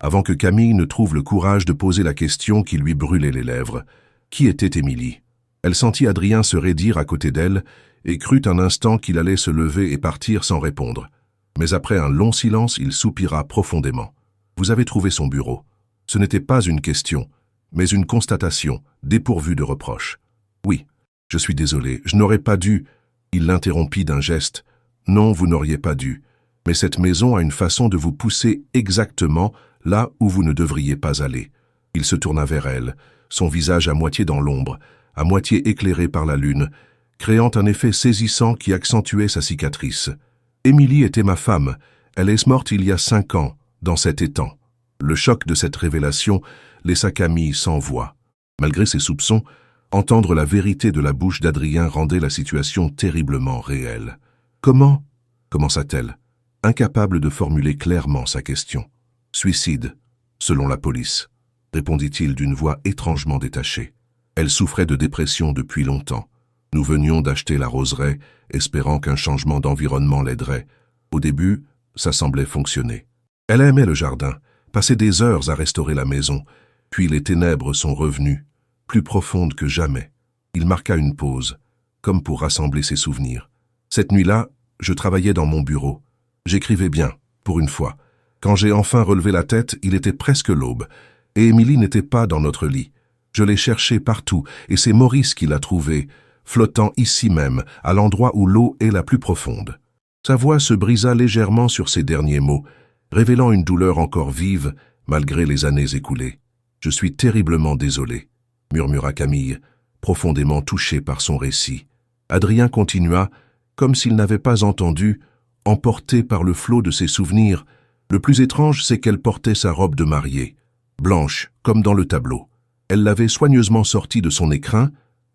avant que Camille ne trouve le courage de poser la question qui lui brûlait les lèvres. Qui était Émilie? Elle sentit Adrien se raidir à côté d'elle et crut un instant qu'il allait se lever et partir sans répondre. Mais après un long silence, il soupira profondément. « Vous avez trouvé son bureau. Ce n'était pas une question, mais une constatation, dépourvue de reproches. »« Oui, je suis désolé, je n'aurais pas dû... » Il l'interrompit d'un geste. « Non, vous n'auriez pas dû. Mais cette maison a une façon de vous pousser exactement là où vous ne devriez pas aller. » Il se tourna vers elle, son visage à moitié dans l'ombre, à moitié éclairé par la lune, créant un effet saisissant qui accentuait sa cicatrice. « Émilie était ma femme. Elle est morte il y a 5 ans, dans cet étang. » Le choc de cette révélation laissa Camille sans voix. Malgré ses soupçons, entendre la vérité de la bouche d'Adrien rendait la situation terriblement réelle. « Comment ?» commença-t-elle, incapable de formuler clairement sa question. « Suicide, selon la police, » répondit-il d'une voix étrangement détachée. Elle souffrait de dépression depuis longtemps. Nous venions d'acheter la roseraie, espérant qu'un changement d'environnement l'aiderait. Au début, ça semblait fonctionner. Elle aimait le jardin, passait des heures à restaurer la maison, puis les ténèbres sont revenues, plus profondes que jamais. Il marqua une pause, comme pour rassembler ses souvenirs. Cette nuit-là, je travaillais dans mon bureau. J'écrivais bien, pour une fois. Quand j'ai enfin relevé la tête, il était presque l'aube, et Émilie n'était pas dans notre lit. Je l'ai cherchée partout, et c'est Maurice qui l'a trouvée, flottant ici même, à l'endroit où l'eau est la plus profonde. Sa voix se brisa légèrement sur ces derniers mots, révélant une douleur encore vive, malgré les années écoulées. « Je suis terriblement désolé », murmura Camille, profondément touchée par son récit. Adrien continua, comme s'il n'avait pas entendu, emporté par le flot de ses souvenirs. Le plus étrange, c'est qu'elle portait sa robe de mariée, blanche, comme dans le tableau. Elle l'avait soigneusement sortie de son écrin,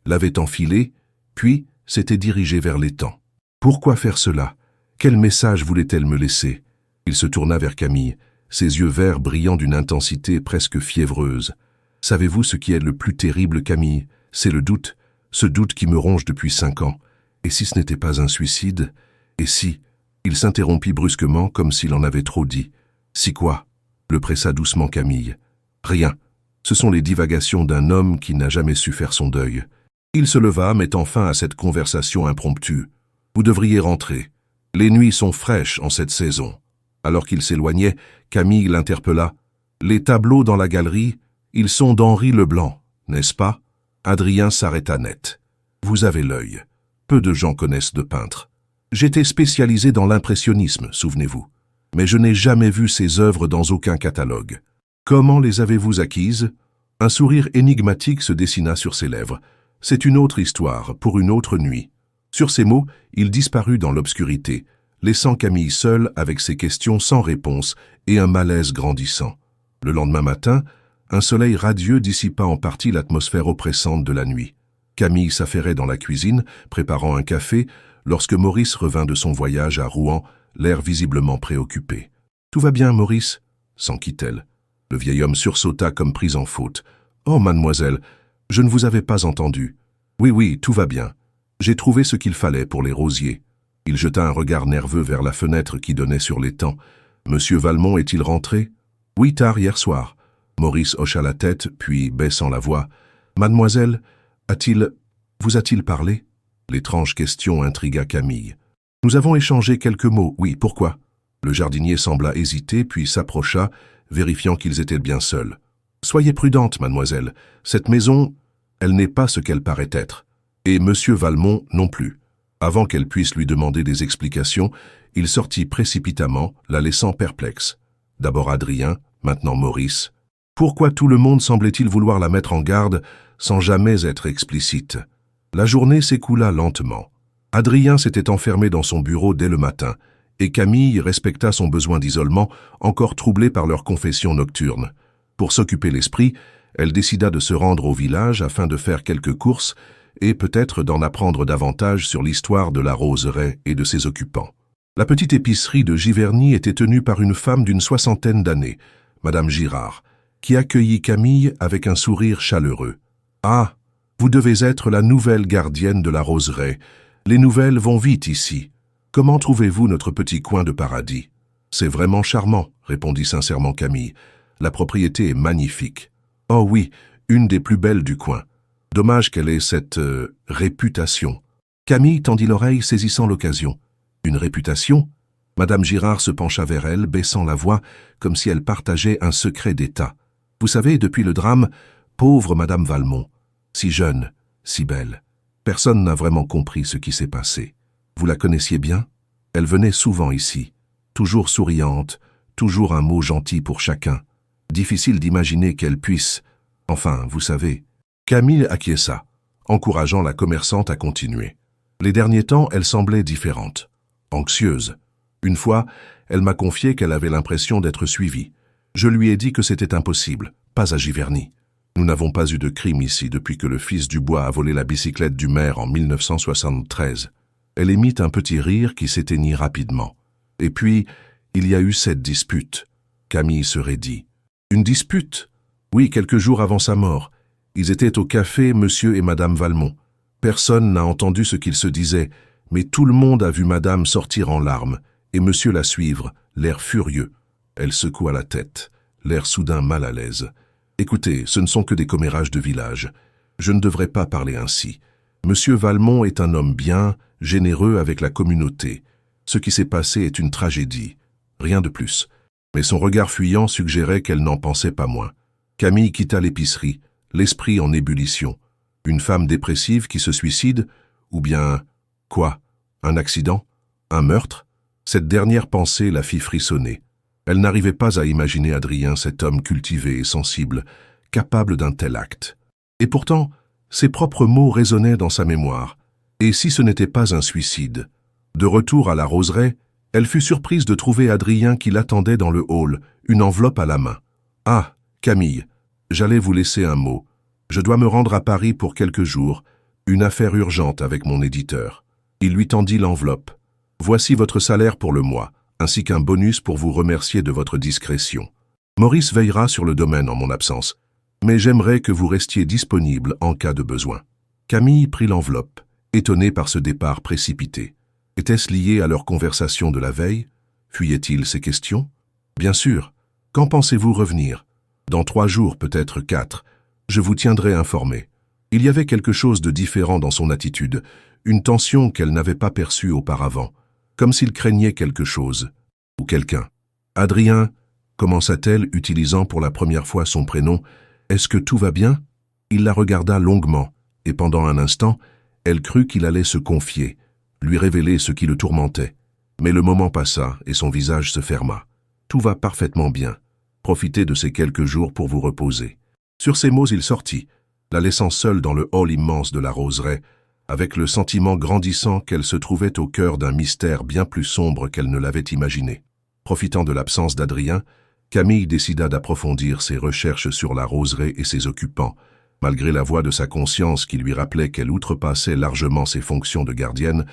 l'avait enfilée, puis s'était dirigée vers l'étang. Pourquoi faire cela? Quel message voulait-elle me laisser? Il se tourna vers Camille, ses yeux verts brillant d'une intensité presque fiévreuse. « Savez-vous ce qui est le plus terrible, Camille? C'est le doute, ce doute qui me ronge depuis 5 ans. Et si ce n'était pas un suicide? Et si... » Il s'interrompit brusquement, comme s'il en avait trop dit. « Si quoi ?» le pressa doucement Camille. « Rien. Ce sont les divagations d'un homme qui n'a jamais su faire son deuil. » Il se leva, mettant fin à cette conversation impromptue. « Vous devriez rentrer. Les nuits sont fraîches en cette saison. » Alors qu'il s'éloignait, Camille l'interpella. « Les tableaux dans la galerie, ils sont d'Henri Leblanc, n'est-ce pas ?» Adrien s'arrêta net. « Vous avez l'œil. Peu de gens connaissent de peintres. J'étais spécialisé dans l'impressionnisme, souvenez-vous. Mais je n'ai jamais vu ces œuvres dans aucun catalogue. Comment les avez-vous acquises ?» Un sourire énigmatique se dessina sur ses lèvres. « C'est une autre histoire, pour une autre nuit. » Sur ces mots, il disparut dans l'obscurité, laissant Camille seule avec ses questions sans réponse et un malaise grandissant. Le lendemain matin, un soleil radieux dissipa en partie l'atmosphère oppressante de la nuit. Camille s'affairait dans la cuisine, préparant un café, lorsque Maurice revint de son voyage à Rouen, l'air visiblement préoccupé. « Tout va bien, Maurice ?» s'enquit-elle. Le vieil homme sursauta comme pris en faute. « Oh, mademoiselle, je ne vous avais pas entendu. Oui, oui, tout va bien. J'ai trouvé ce qu'il fallait pour les rosiers. » Il jeta un regard nerveux vers la fenêtre qui donnait sur l'étang. « Monsieur Valmont est-il rentré ?»« Oui, tard hier soir. » Maurice hocha la tête, puis, baissant la voix, « Mademoiselle, vous a-t-il parlé ?» L'étrange question intrigua Camille. « Nous avons échangé quelques mots. Oui, pourquoi ?» Le jardinier sembla hésiter, puis s'approcha, vérifiant qu'ils étaient bien seuls. « Soyez prudente, mademoiselle. Cette maison, elle n'est pas ce qu'elle paraît être. Et monsieur Valmont non plus. » Avant qu'elle puisse lui demander des explications, il sortit précipitamment, la laissant perplexe. D'abord Adrien, maintenant Maurice. Pourquoi tout le monde semblait-il vouloir la mettre en garde sans jamais être explicite? La journée s'écoula lentement. Adrien s'était enfermé dans son bureau dès le matin, et Camille respecta son besoin d'isolement, encore troublée par leur confession nocturne. Pour s'occuper l'esprit, elle décida de se rendre au village afin de faire quelques courses et peut-être d'en apprendre davantage sur l'histoire de la roseraie et de ses occupants. La petite épicerie de Giverny était tenue par une femme d'une 60aine d'années, Madame Girard, qui accueillit Camille avec un sourire chaleureux. « Ah, vous devez être la nouvelle gardienne de la roseraie. Les nouvelles vont vite ici. Comment trouvez-vous notre petit coin de paradis ?»« C'est vraiment charmant, » répondit sincèrement Camille. « La propriété est magnifique. »« Oh oui, une des plus belles du coin. Dommage qu'elle ait cette réputation. » Camille tendit l'oreille, saisissant l'occasion. « Une réputation ?» Madame Girard se pencha vers elle, baissant la voix, comme si elle partageait un secret d'État. « Vous savez, depuis le drame, pauvre Madame Valmont, si jeune, si belle, personne n'a vraiment compris ce qui s'est passé. Vous la connaissiez bien? Elle venait souvent ici, toujours souriante, toujours un mot gentil pour chacun. Difficile d'imaginer qu'elle puisse... Enfin, vous savez... » Camille acquiesça, encourageant la commerçante à continuer. Les derniers temps, elle semblait différente, anxieuse. Une fois, elle m'a confié qu'elle avait l'impression d'être suivie. Je lui ai dit que c'était impossible, pas à Giverny. Nous n'avons pas eu de crime ici depuis que le fils Dubois a volé la bicyclette du maire en 1973. Elle émit un petit rire qui s'éteignit rapidement. Et puis, il y a eu cette dispute. Camille se raidit. Une dispute? Oui, quelques jours avant sa mort. Ils étaient au café, monsieur et madame Valmont. Personne n'a entendu ce qu'ils se disaient, mais tout le monde a vu madame sortir en larmes, et monsieur la suivre, l'air furieux. Elle secoua la tête, l'air soudain mal à l'aise. Écoutez, ce ne sont que des commérages de village. Je ne devrais pas parler ainsi. Monsieur Valmont est un homme bien, généreux avec la communauté. Ce qui s'est passé est une tragédie. Rien de plus. Mais son regard fuyant suggérait qu'elle n'en pensait pas moins. Camille quitta l'épicerie, l'esprit en ébullition. Une femme dépressive qui se suicide? Ou bien... Quoi? Un accident? Un meurtre? Cette dernière pensée la fit frissonner. Elle n'arrivait pas à imaginer Adrien, cet homme cultivé et sensible, capable d'un tel acte. Et pourtant, ses propres mots résonnaient dans sa mémoire. Et si ce n'était pas un suicide? De retour à la roseraie, elle fut surprise de trouver Adrien qui l'attendait dans le hall, une enveloppe à la main. « Ah, Camille, j'allais vous laisser un mot. Je dois me rendre à Paris pour quelques jours, une affaire urgente avec mon éditeur. » Il lui tendit l'enveloppe. « Voici votre salaire pour le mois, ainsi qu'un bonus pour vous remercier de votre discrétion. Maurice veillera sur le domaine en mon absence, mais j'aimerais que vous restiez disponible en cas de besoin. » Camille prit l'enveloppe, étonnée par ce départ précipité. Était-ce lié à leur conversation de la veille? Fuyait-il ces questions? Bien sûr. Quand pensez-vous revenir? Dans 3 jours, peut-être 4. Je vous tiendrai informé. Il y avait quelque chose de différent dans son attitude, une tension qu'elle n'avait pas perçue auparavant, comme s'il craignait quelque chose, ou quelqu'un. « Adrien, commença-t-elle, utilisant pour la première fois son prénom, est-ce que tout va bien ?» Il la regarda longuement, et pendant un instant, elle crut qu'il allait se confier, lui révéler ce qui le tourmentait. Mais le moment passa, et son visage se ferma. « Tout va parfaitement bien. Profitez de ces quelques jours pour vous reposer. » Sur ces mots, il sortit, la laissant seule dans le hall immense de la roseraie, avec le sentiment grandissant qu'elle se trouvait au cœur d'un mystère bien plus sombre qu'elle ne l'avait imaginé. Profitant de l'absence d'Adrien, Camille décida d'approfondir ses recherches sur la roseraie et ses occupants, malgré la voix de sa conscience qui lui rappelait qu'elle outrepassait largement ses fonctions de gardienne.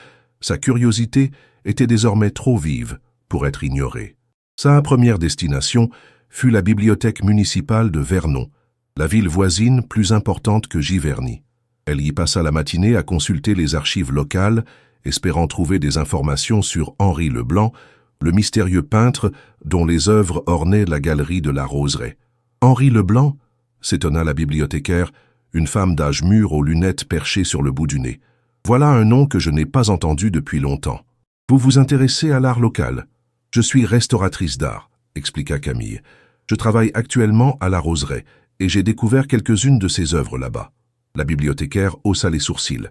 Sa curiosité était désormais trop vive pour être ignorée. Sa première destination fut la bibliothèque municipale de Vernon, la ville voisine plus importante que Giverny. Elle y passa la matinée à consulter les archives locales, espérant trouver des informations sur Henri Leblanc, le mystérieux peintre dont les œuvres ornaient la galerie de la Roseraie. Henri Leblanc, s'étonna la bibliothécaire, une femme d'âge mûr aux lunettes perchées sur le bout du nez. Voilà un nom que je n'ai pas entendu depuis longtemps. Vous vous intéressez à l'art local? Je suis restauratrice d'art, expliqua Camille. Je travaille actuellement à la Roseraie et j'ai découvert quelques-unes de ses œuvres là-bas. La bibliothécaire haussa les sourcils.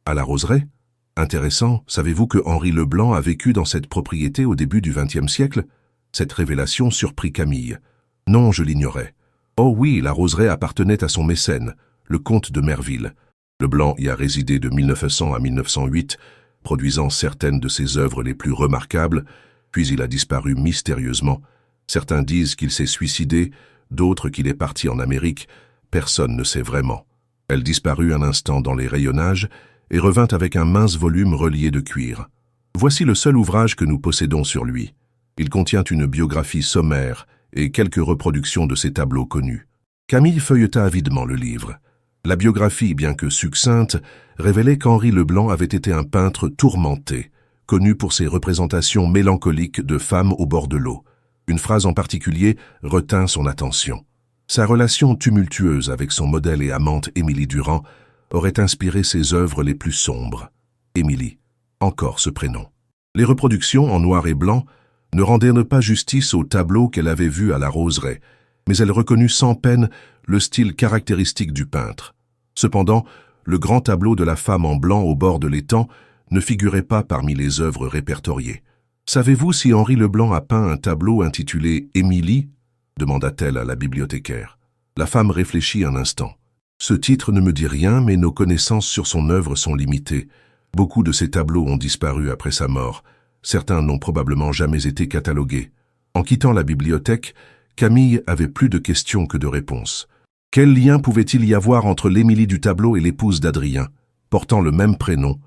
À la Roseraie? Intéressant, savez-vous que Henri Leblanc a vécu dans cette propriété au début du XXe siècle? Cette révélation surprit Camille. Non, je l'ignorais. Oh oui, la Roseraie appartenait à son mécène, le comte de Merville. Leblanc y a résidé de 1900 à 1908, produisant certaines de ses œuvres les plus remarquables, puis il a disparu mystérieusement. Certains disent qu'il s'est suicidé, d'autres qu'il est parti en Amérique. Personne ne sait vraiment. Elle disparut un instant dans les rayonnages et revint avec un mince volume relié de cuir. Voici le seul ouvrage que nous possédons sur lui. Il contient une biographie sommaire et quelques reproductions de ses tableaux connus. Camille feuilleta avidement le livre. La biographie, bien que succincte, révélait qu'Henri Leblanc avait été un peintre tourmenté, connu pour ses représentations mélancoliques de femmes au bord de l'eau. Une phrase en particulier retint son attention. Sa relation tumultueuse avec son modèle et amante Émilie Durand aurait inspiré ses œuvres les plus sombres. Émilie, encore ce prénom. Les reproductions en noir et blanc ne rendirent pas justice au tableau qu'elle avait vu à la Roseraie, mais elle reconnut sans peine le style caractéristique du peintre. Cependant, le grand tableau de la femme en blanc au bord de l'étang ne figurait pas parmi les œuvres répertoriées. « Savez-vous si Henri Leblanc a peint un tableau intitulé « Émilie » demanda-t-elle à la bibliothécaire. La femme réfléchit un instant. « Ce titre ne me dit rien, mais nos connaissances sur son œuvre sont limitées. Beaucoup de ses tableaux ont disparu après sa mort. Certains n'ont probablement jamais été catalogués. » En quittant la bibliothèque, Camille avait plus de questions que de réponses. Quel lien pouvait-il y avoir entre l'Émilie du tableau et l'épouse d'Adrien, portant le même prénom,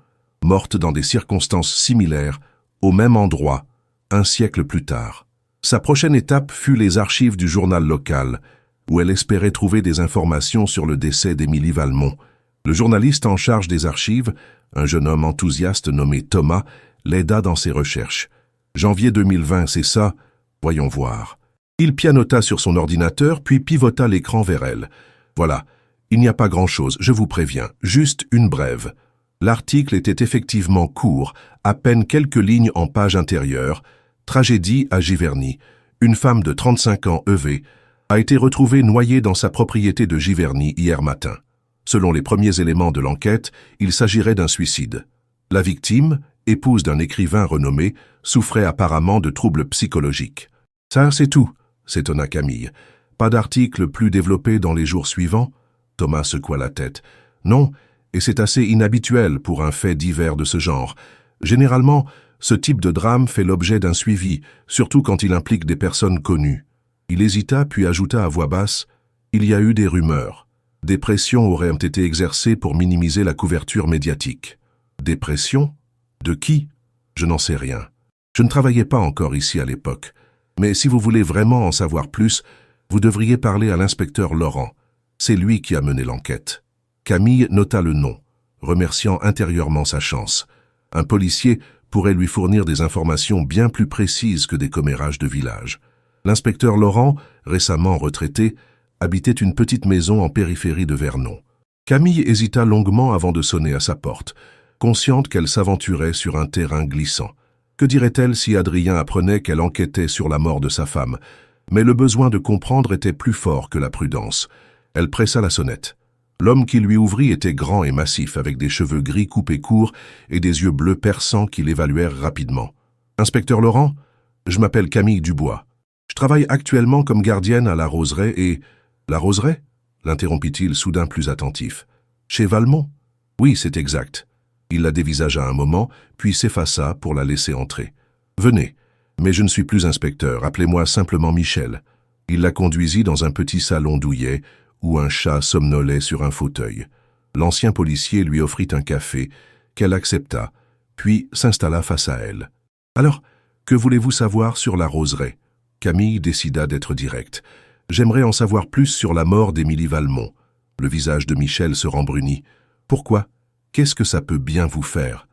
morte dans des circonstances similaires, au même endroit, un siècle plus tard? Sa prochaine étape fut les archives du journal local, où elle espérait trouver des informations sur le décès d'Émilie Valmont. Le journaliste en charge des archives, un jeune homme enthousiaste nommé Thomas, l'aida dans ses recherches. Janvier 2020, c'est ça? Voyons voir. Il pianota sur son ordinateur, puis pivota l'écran vers elle. Voilà, il n'y a pas grand-chose, je vous préviens, juste une brève. L'article était effectivement court, à peine quelques lignes en page intérieure. Tragédie à Giverny. Une femme de 35 ans EV a été retrouvée noyée dans sa propriété de Giverny hier matin. Selon les premiers éléments de l'enquête, il s'agirait d'un suicide. La victime, épouse d'un écrivain renommé, souffrait apparemment de troubles psychologiques. Ça, c'est tout, s'étonna Camille. Pas d'article plus développé dans les jours suivants? Thomas secoua la tête. Non, et c'est assez inhabituel pour un fait divers de ce genre. Généralement, ce type de drame fait l'objet d'un suivi, surtout quand il implique des personnes connues. Il hésita puis ajouta à voix basse « Il y a eu des rumeurs. Des pressions auraient été exercées pour minimiser la couverture médiatique. » Des pressions? De qui? Je n'en sais rien. Je ne travaillais pas encore ici à l'époque. Mais si vous voulez vraiment en savoir plus, vous devriez parler à l'inspecteur Laurent. C'est lui qui a mené l'enquête. Camille nota le nom, remerciant intérieurement sa chance. Un policier pourrait lui fournir des informations bien plus précises que des commérages de village. L'inspecteur Laurent, récemment retraité, habitait une petite maison en périphérie de Vernon. Camille hésita longuement avant de sonner à sa porte, consciente qu'elle s'aventurait sur un terrain glissant. Que dirait-elle si Adrien apprenait qu'elle enquêtait sur la mort de sa femme? Mais le besoin de comprendre était plus fort que la prudence. Elle pressa la sonnette. L'homme qui lui ouvrit était grand et massif, avec des cheveux gris coupés courts et des yeux bleus perçants qui l'évaluèrent rapidement. « Inspecteur Laurent, je m'appelle Camille Dubois. Je travaille actuellement comme gardienne à la Roseraie et... »« La Roseraie » l'interrompit-il soudain plus attentif. « Chez Valmont ?»« Oui, c'est exact. » Il la dévisagea un moment, puis s'effaça pour la laisser entrer. « Venez, mais je ne suis plus inspecteur, appelez-moi simplement Michel. » Il la conduisit dans un petit salon douillet, où un chat somnolait sur un fauteuil. L'ancien policier lui offrit un café, qu'elle accepta, puis s'installa face à elle. « Alors, que voulez-vous savoir sur la roseraie ?» Camille décida d'être directe. « J'aimerais en savoir plus sur la mort d'Émilie Valmont. » Le visage de Michel se rembrunit. « Pourquoi? Qu'est-ce que ça peut bien vous faire? »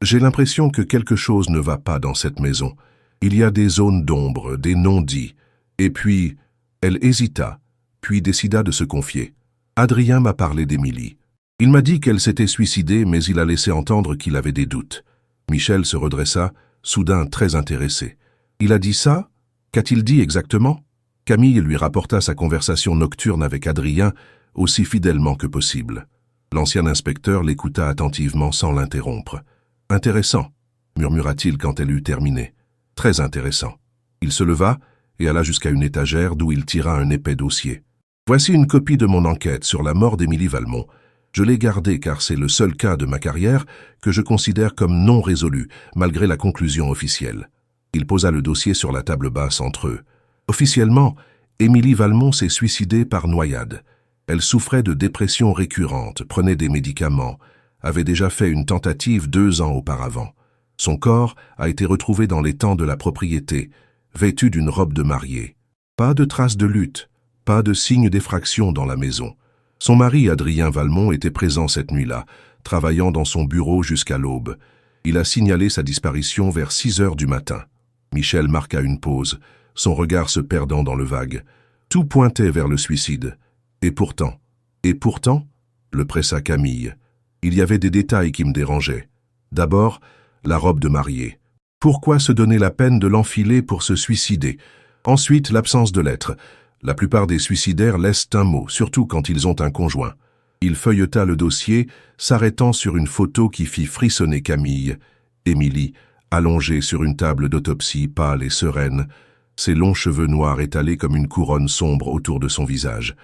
J'ai l'impression que quelque chose ne va pas dans cette maison. Il y a des zones d'ombre, des non-dits. Et puis, elle hésita, puis décida de se confier. Adrien m'a parlé d'Émilie. Il m'a dit qu'elle s'était suicidée, mais il a laissé entendre qu'il avait des doutes. Michel se redressa, soudain très intéressé. Il a dit ça? Qu'a-t-il dit exactement? Camille lui rapporta sa conversation nocturne avec Adrien, aussi fidèlement que possible. L'ancien inspecteur l'écouta attentivement sans l'interrompre. « Intéressant, » murmura-t-il quand elle eut terminé. « Très intéressant. » Il se leva et alla jusqu'à une étagère d'où il tira un épais dossier. « Voici une copie de mon enquête sur la mort d'Émilie Valmont. Je l'ai gardée car c'est le seul cas de ma carrière que je considère comme non résolu, malgré la conclusion officielle. » Il posa le dossier sur la table basse entre eux. Officiellement, Émilie Valmont s'est suicidée par noyade. Elle souffrait de dépression récurrente, prenait des médicaments, avait déjà fait une tentative 2 ans auparavant. Son corps a été retrouvé dans l'étang de la propriété, vêtu d'une robe de mariée. Pas de traces de lutte, pas de signe d'effraction dans la maison. Son mari, Adrien Valmont, était présent cette nuit-là, travaillant dans son bureau jusqu'à l'aube. Il a signalé sa disparition vers 6 heures du matin. Michel marqua une pause, son regard se perdant dans le vague. Tout pointait vers le suicide. Et pourtant, le pressa Camille. Il y avait des détails qui me dérangeaient. D'abord, la robe de mariée. Pourquoi se donner la peine de l'enfiler pour se suicider? Ensuite, l'absence de lettres. La plupart des suicidaires laissent un mot, surtout quand ils ont un conjoint. Il feuilleta le dossier, s'arrêtant sur une photo qui fit frissonner Camille. Émilie, allongée sur une table d'autopsie, pâle et sereine, ses longs cheveux noirs étalés comme une couronne sombre autour de son visage.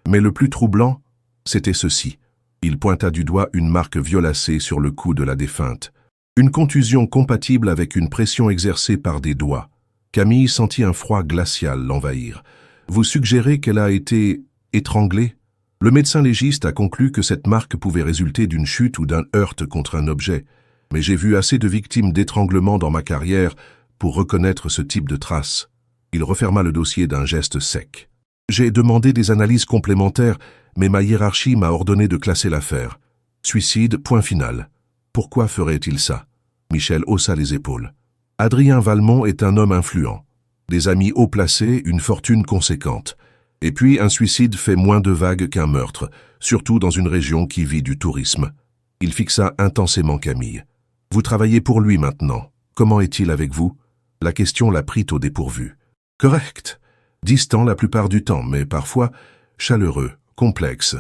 Mais le plus troublant, c'était ceci. Il pointa du doigt une marque violacée sur le cou de la défunte. Une contusion compatible avec une pression exercée par des doigts. Camille sentit un froid glacial l'envahir. Vous suggérez qu'elle a été étranglée? Le médecin légiste a conclu que cette marque pouvait résulter d'une chute ou d'un heurt contre un objet. Mais j'ai vu assez de victimes d'étranglement dans ma carrière pour reconnaître ce type de traces. Il referma le dossier d'un geste sec. J'ai demandé des analyses complémentaires, mais ma hiérarchie m'a ordonné de classer l'affaire. Suicide, point final. Pourquoi ferait-il ça? Michel haussa les épaules. Adrien Valmont est un homme influent. Des amis haut placés, une fortune conséquente. Et puis, un suicide fait moins de vagues qu'un meurtre, surtout dans une région qui vit du tourisme. Il fixa intensément Camille. Vous travaillez pour lui maintenant. Comment est-il avec vous? La question la prit au dépourvu. Correct. Distant la plupart du temps, mais parfois chaleureux, complexe.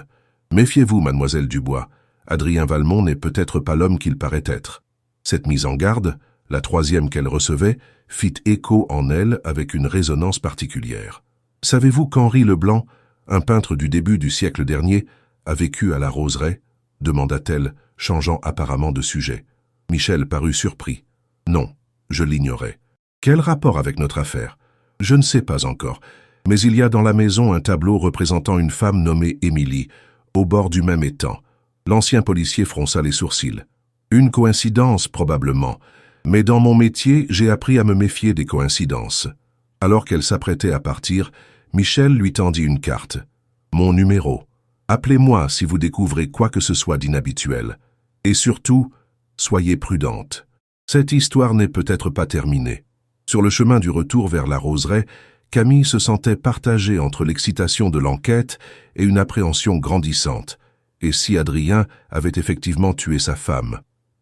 Méfiez-vous, mademoiselle Dubois. Adrien Valmont n'est peut-être pas l'homme qu'il paraît être. Cette mise en garde, la 3e qu'elle recevait, fit écho en elle avec une résonance particulière. Savez-vous qu'Henri Leblanc, un peintre du début du siècle dernier, a vécu à la Roseraie? Demanda-t-elle, changeant apparemment de sujet. Michel parut surpris. Non, je l'ignorais. Quel rapport avec notre affaire? Je ne sais pas encore, mais il y a dans la maison un tableau représentant une femme nommée Émilie, au bord du même étang. L'ancien policier fronça les sourcils. Une coïncidence, probablement, mais dans mon métier, j'ai appris à me méfier des coïncidences. Alors qu'elle s'apprêtait à partir, Michel lui tendit une carte. Mon numéro. Appelez-moi si vous découvrez quoi que ce soit d'inhabituel. Et surtout, soyez prudente. Cette histoire n'est peut-être pas terminée. Sur le chemin du retour vers la Roseraie, Camille se sentait partagée entre l'excitation de l'enquête et une appréhension grandissante. Et si Adrien avait effectivement tué sa femme?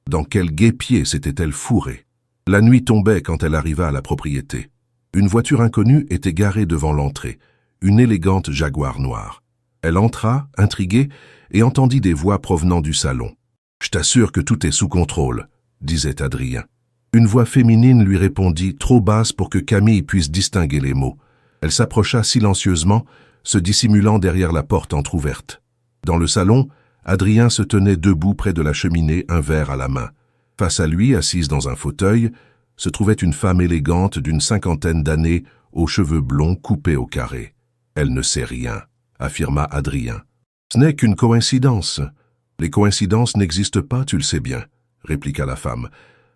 Dans quel guêpier s'était-elle fourrée? La nuit tombait quand elle arriva à la propriété. Une voiture inconnue était garée devant l'entrée, une élégante Jaguar noire. Elle entra, intriguée, et entendit des voix provenant du salon. « Je t'assure que tout est sous contrôle », disait Adrien. Une voix féminine lui répondit, trop basse pour que Camille puisse distinguer les mots. Elle s'approcha silencieusement, se dissimulant derrière la porte entr'ouverte. Dans le salon, Adrien se tenait debout près de la cheminée, un verre à la main. Face à lui, assise dans un fauteuil, se trouvait une femme élégante d'une 50aine d'années, aux cheveux blonds coupés au carré. « Elle ne sait rien », affirma Adrien. « Ce n'est qu'une coïncidence. Les coïncidences n'existent pas, tu le sais bien. répliqua la femme.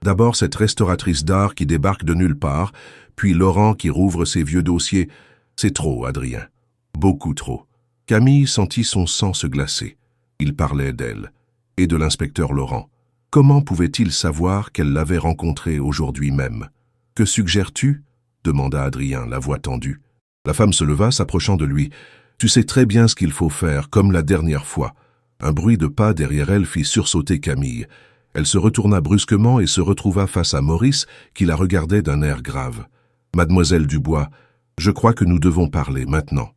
D'abord cette restauratrice d'art qui débarque de nulle part, puis Laurent qui rouvre ses vieux dossiers. C'est trop, Adrien. Beaucoup trop. Camille sentit son sang se glacer. Il parlait d'elle, et de l'inspecteur Laurent. Comment pouvait-il savoir qu'elle l'avait rencontré aujourd'hui même? Que suggères-tu? Demanda Adrien, la voix tendue. La femme se leva, s'approchant de lui. Tu sais très bien ce qu'il faut faire, comme la dernière fois. Un bruit de pas derrière elle fit sursauter Camille. Elle se retourna brusquement et se retrouva face à Maurice, qui la regardait d'un air grave. Mademoiselle Dubois, je crois que nous devons parler maintenant.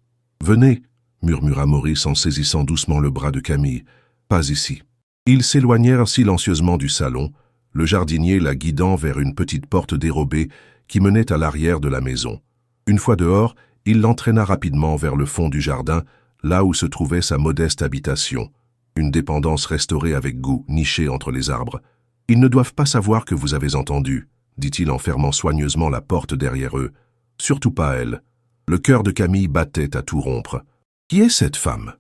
Venez, murmura Maurice en saisissant doucement le bras de Camille. Pas ici. Ils s'éloignèrent silencieusement du salon, le jardinier la guidant vers une petite porte dérobée qui menait à l'arrière de la maison. Une fois dehors, il l'entraîna rapidement vers le fond du jardin, là où se trouvait sa modeste habitation. Une dépendance restaurée avec goût, nichée entre les arbres. « Ils ne doivent pas savoir que vous avez entendu », dit-il en fermant soigneusement la porte derrière eux. « Surtout pas elle. » Le cœur de Camille battait à tout rompre. « Qui est cette femme ?»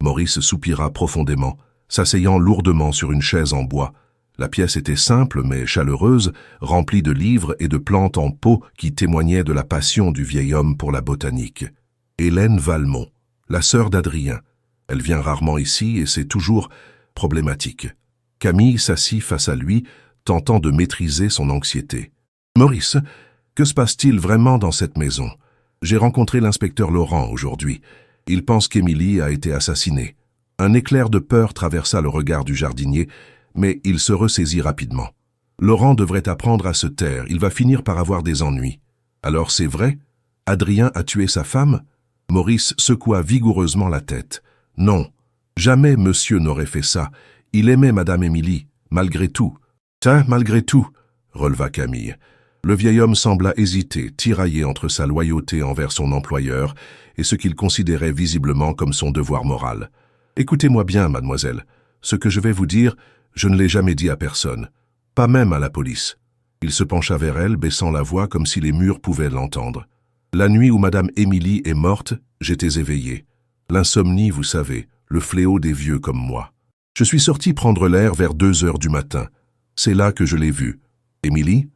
Maurice soupira profondément, s'asseyant lourdement sur une chaise en bois. La pièce était simple mais chaleureuse, remplie de livres et de plantes en pot qui témoignaient de la passion du vieil homme pour la botanique. Hélène Valmont, la sœur d'Adrien. Elle vient rarement ici et c'est toujours problématique. Camille s'assit face à lui, tentant de maîtriser son anxiété. « Maurice, que se passe-t-il vraiment dans cette maison? J'ai rencontré l'inspecteur Laurent aujourd'hui. Il pense qu'Émilie a été assassinée. » Un éclair de peur traversa le regard du jardinier, mais il se ressaisit rapidement. Laurent devrait apprendre à se taire, il va finir par avoir des ennuis. Alors c'est vrai? Adrien a tué sa femme? Maurice secoua vigoureusement la tête. Non, jamais monsieur n'aurait fait ça. Il aimait madame Émilie, malgré tout. Tiens, malgré tout, releva Camille. Le vieil homme sembla hésiter, tiraillé entre sa loyauté envers son employeur et ce qu'il considérait visiblement comme son devoir moral. Écoutez-moi bien, mademoiselle. Ce que je vais vous dire, je ne l'ai jamais dit à personne, pas même à la police. Il se pencha vers elle, baissant la voix comme si les murs pouvaient l'entendre. La nuit où madame Émilie est morte, j'étais éveillé. L'insomnie, vous savez, le fléau des vieux comme moi. Je suis sorti prendre l'air vers 2 heures du matin. C'est là que je l'ai vue. Émilie?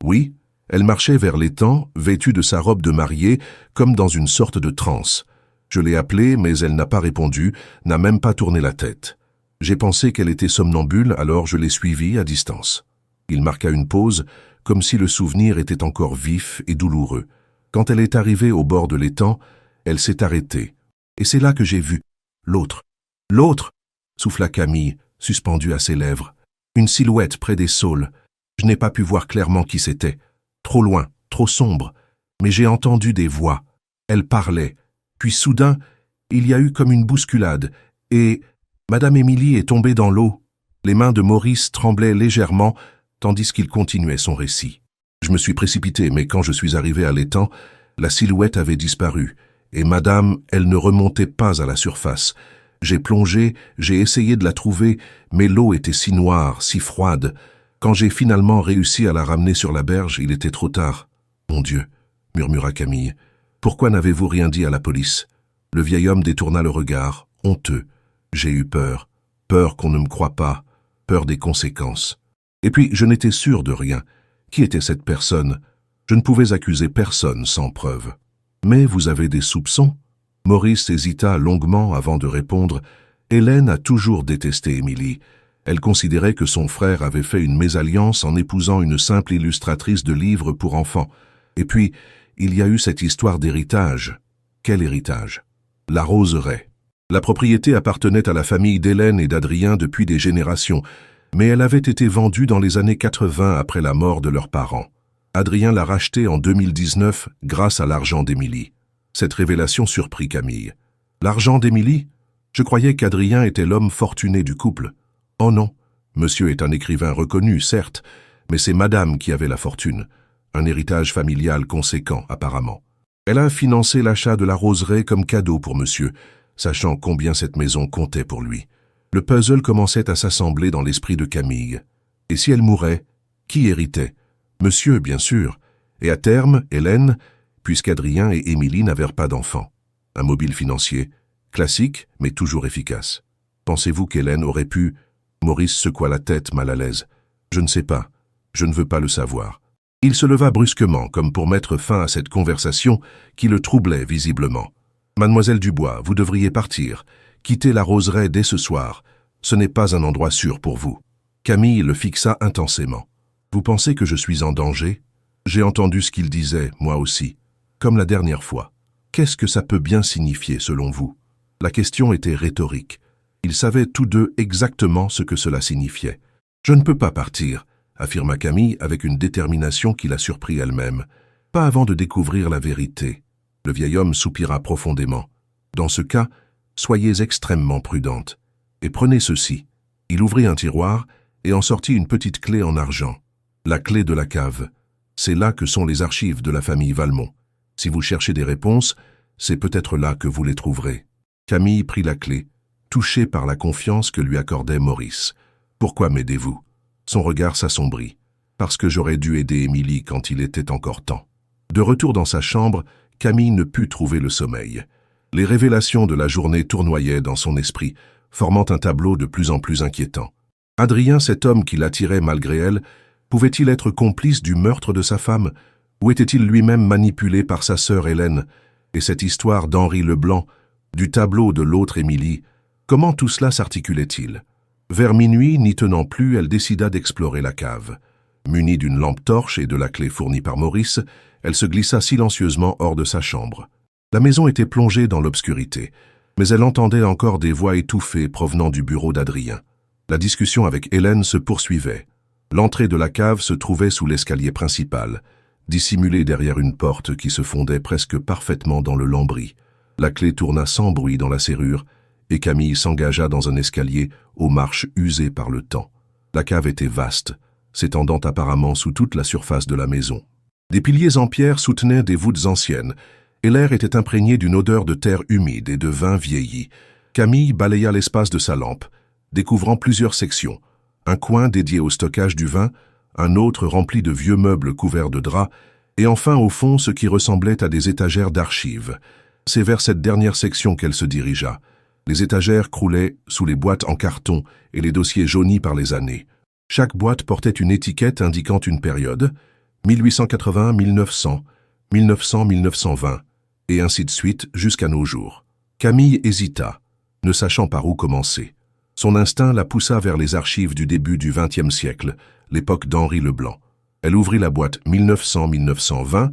Oui, elle marchait vers l'étang, vêtue de sa robe de mariée, comme dans une sorte de transe. Je l'ai appelée, mais elle n'a pas répondu, n'a même pas tourné la tête. J'ai pensé qu'elle était somnambule, alors je l'ai suivie à distance. Il marqua une pause, comme si le souvenir était encore vif et douloureux. Quand elle est arrivée au bord de l'étang, elle s'est arrêtée. Et c'est là que j'ai vu l'autre. L'autre, souffla Camille, suspendue à ses lèvres. Une silhouette près des saules. Je n'ai pas pu voir clairement qui c'était. Trop loin, trop sombre. Mais j'ai entendu des voix. Elle parlait. Puis soudain, il y a eu comme une bousculade, et madame Émilie est tombée dans l'eau. Les mains de Maurice tremblaient légèrement, tandis qu'il continuait son récit. Je me suis précipité, mais quand je suis arrivé à l'étang, la silhouette avait disparu, et madame, elle ne remontait pas à la surface. J'ai plongé, j'ai essayé de la trouver, mais l'eau était si noire, si froide. Quand j'ai finalement réussi à la ramener sur la berge, il était trop tard. « Mon Dieu !» murmura Camille. « Pourquoi n'avez-vous rien dit à la police ?» Le vieil homme détourna le regard, honteux. J'ai eu peur. Peur qu'on ne me croie pas. Peur des conséquences. Et puis, je n'étais sûr de rien. Qui était cette personne? Je ne pouvais accuser personne sans preuve. Mais vous avez des soupçons? Maurice hésita longuement avant de répondre. Hélène a toujours détesté Émilie. Elle considérait que son frère avait fait une mésalliance en épousant une simple illustratrice de livres pour enfants. Et puis, il y a eu cette histoire d'héritage. Quel héritage? La roseraie. La propriété appartenait à la famille d'Hélène et d'Adrien depuis des générations, mais elle avait été vendue dans les années 80 après la mort de leurs parents. Adrien l'a rachetée en 2019 grâce à l'argent d'Émilie. Cette révélation surprit Camille. L'argent d'Émilie? Je croyais qu'Adrien était l'homme fortuné du couple. Oh non, monsieur est un écrivain reconnu, certes, mais c'est madame qui avait la fortune. Un héritage familial conséquent, apparemment. Elle a financé l'achat de la roseraie comme cadeau pour monsieur, sachant combien cette maison comptait pour lui. Le puzzle commençait à s'assembler dans l'esprit de Camille. Et si elle mourait, qui héritait? Monsieur, bien sûr. Et à terme, Hélène, puisqu'Adrien et Émilie n'avaient pas d'enfants. Un mobile financier, classique, mais toujours efficace. Pensez-vous qu'Hélène aurait pu... Maurice secoua la tête, mal à l'aise. Je ne sais pas. Je ne veux pas le savoir. Il se leva brusquement, comme pour mettre fin à cette conversation qui le troublait visiblement. Mademoiselle Dubois, vous devriez partir. Quittez la roseraie dès ce soir. Ce n'est pas un endroit sûr pour vous. Camille le fixa intensément. Vous pensez que je suis en danger? J'ai entendu ce qu'il disait, moi aussi. Comme la dernière fois. Qu'est-ce que ça peut bien signifier, selon vous? La question était rhétorique. Ils savaient tous deux exactement ce que cela signifiait. Je ne peux pas partir, affirma Camille avec une détermination qui la surprit elle-même. Pas avant de découvrir la vérité. Le vieil homme soupira profondément. Dans ce cas, soyez extrêmement prudente. Et prenez ceci. Il ouvrit un tiroir et en sortit une petite clé en argent. La clé de la cave. C'est là que sont les archives de la famille Valmont. Si vous cherchez des réponses, c'est peut-être là que vous les trouverez. Camille prit la clé, touchée par la confiance que lui accordait Maurice. Pourquoi m'aidez-vous? Son regard s'assombrit. Parce que j'aurais dû aider Émilie quand il était encore temps. De retour dans sa chambre, Camille ne put trouver le sommeil. Les révélations de la journée tournoyaient dans son esprit, formant un tableau de plus en plus inquiétant. Adrien, cet homme qui l'attirait malgré elle, pouvait-il être complice du meurtre de sa femme, ou était-il lui-même manipulé par sa sœur Hélène? Et cette histoire d'Henri Leblanc, du tableau de l'autre Émilie, comment tout cela s'articulait-il? Vers minuit, n'y tenant plus, elle décida d'explorer la cave. Munie d'une lampe torche et de la clé fournie par Maurice, elle se glissa silencieusement hors de sa chambre. La maison était plongée dans l'obscurité, mais elle entendait encore des voix étouffées provenant du bureau d'Adrien. La discussion avec Hélène se poursuivait. L'entrée de la cave se trouvait sous l'escalier principal, dissimulée derrière une porte qui se fondait presque parfaitement dans le lambris. La clé tourna sans bruit dans la serrure, et Camille s'engagea dans un escalier aux marches usées par le temps. La cave était vaste, s'étendant apparemment sous toute la surface de la maison. Des piliers en pierre soutenaient des voûtes anciennes, et l'air était imprégné d'une odeur de terre humide et de vin vieilli. Camille balaya l'espace de sa lampe, découvrant plusieurs sections. Un coin dédié au stockage du vin, un autre rempli de vieux meubles couverts de draps, et enfin au fond ce qui ressemblait à des étagères d'archives. C'est vers cette dernière section qu'elle se dirigea. Les étagères croulaient sous les boîtes en carton et les dossiers jaunis par les années. Chaque boîte portait une étiquette indiquant une période, 1880, 1900, 1900, 1920, et ainsi de suite jusqu'à nos jours. Camille hésita, ne sachant par où commencer. Son instinct la poussa vers les archives du début du XXe siècle, l'époque d'Henri Leblanc. Elle ouvrit la boîte 1900-1920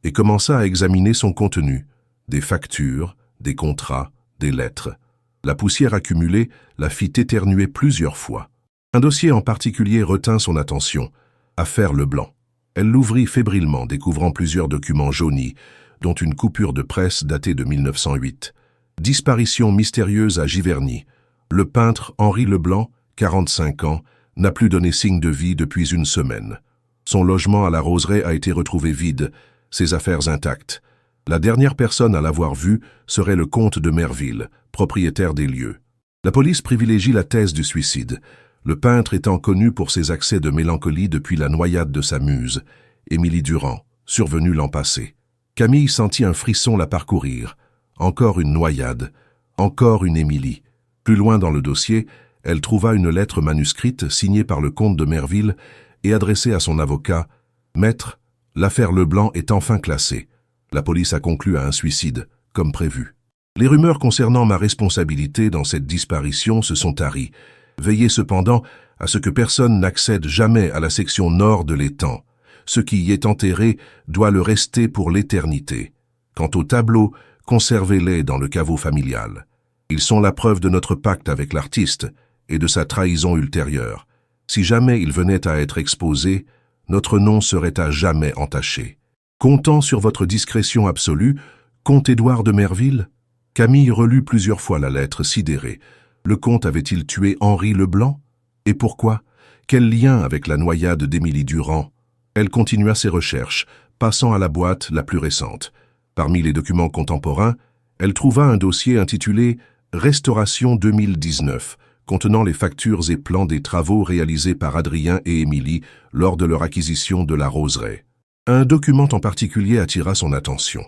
et commença à examiner son contenu. Des factures, des contrats, des lettres. La poussière accumulée la fit éternuer plusieurs fois. Un dossier en particulier retint son attention, Affaire Leblanc. Elle l'ouvrit fébrilement, découvrant plusieurs documents jaunis, dont une coupure de presse datée de 1908. Disparition mystérieuse à Giverny. Le peintre Henri Leblanc, 45 ans, n'a plus donné signe de vie depuis une semaine. Son logement à la Roseraie a été retrouvé vide, ses affaires intactes. La dernière personne à l'avoir vu serait le comte de Merville, propriétaire des lieux. La police privilégie la thèse du suicide, le peintre étant connu pour ses accès de mélancolie depuis la noyade de sa muse, Émilie Durand, survenue l'an passé. Camille sentit un frisson la parcourir. Encore une noyade, encore une Émilie. Plus loin dans le dossier, elle trouva une lettre manuscrite signée par le comte de Merville et adressée à son avocat. « Maître, l'affaire Leblanc est enfin classée. La police a conclu à un suicide, comme prévu. Les rumeurs concernant ma responsabilité dans cette disparition se sont taries. Veillez cependant à ce que personne n'accède jamais à la section nord de l'étang. Ce qui y est enterré doit le rester pour l'éternité. Quant aux tableaux, conservez-les dans le caveau familial. Ils sont la preuve de notre pacte avec l'artiste et de sa trahison ultérieure. Si jamais il venait à être exposé, notre nom serait à jamais entaché. Comptant sur votre discrétion absolue, comte Édouard de Merville ?» Camille relut plusieurs fois la lettre, sidérée. Le comte avait-il tué Henri Leblanc? Et pourquoi? Quel lien avec la noyade d'Émilie Durand? Elle continua ses recherches, passant à la boîte la plus récente. Parmi les documents contemporains, elle trouva un dossier intitulé « Restauration 2019 », contenant les factures et plans des travaux réalisés par Adrien et Émilie lors de leur acquisition de la Roseraie. Un document en particulier attira son attention.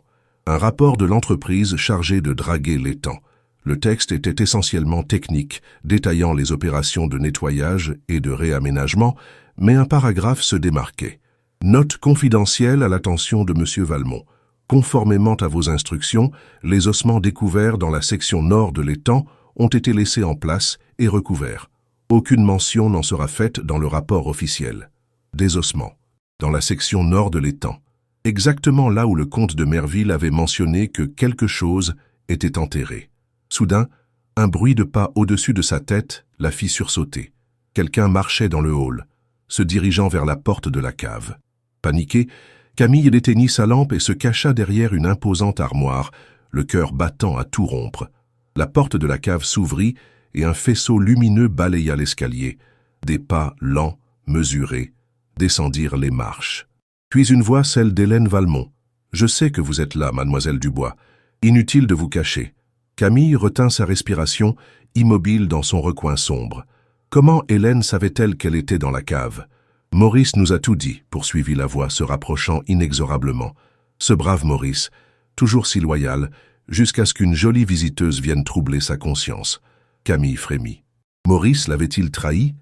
Un rapport de l'entreprise chargée de draguer l'étang. Le texte était essentiellement technique, détaillant les opérations de nettoyage et de réaménagement, mais un paragraphe se démarquait. Note confidentielle à l'attention de M. Valmont. Conformément à vos instructions, les ossements découverts dans la section nord de l'étang ont été laissés en place et recouverts. Aucune mention n'en sera faite dans le rapport officiel. Des ossements. Dans la section nord de l'étang. Exactement là où le comte de Merville avait mentionné que quelque chose était enterré. Soudain, un bruit de pas au-dessus de sa tête la fit sursauter. Quelqu'un marchait dans le hall, se dirigeant vers la porte de la cave. Paniqué, Camille éteignit sa lampe et se cacha derrière une imposante armoire, le cœur battant à tout rompre. La porte de la cave s'ouvrit et un faisceau lumineux balaya l'escalier. Des pas lents, mesurés, descendirent les marches. Puis une voix, celle d'Hélène Valmont. « Je sais que vous êtes là, mademoiselle Dubois. Inutile de vous cacher. » Camille retint sa respiration, immobile dans son recoin sombre. Comment Hélène savait-elle qu'elle était dans la cave? Maurice nous a tout dit, poursuivit la voix, se rapprochant inexorablement. Ce brave Maurice, toujours si loyal, jusqu'à ce qu'une jolie visiteuse vienne troubler sa conscience. Camille frémit. Maurice l'avait-il trahi?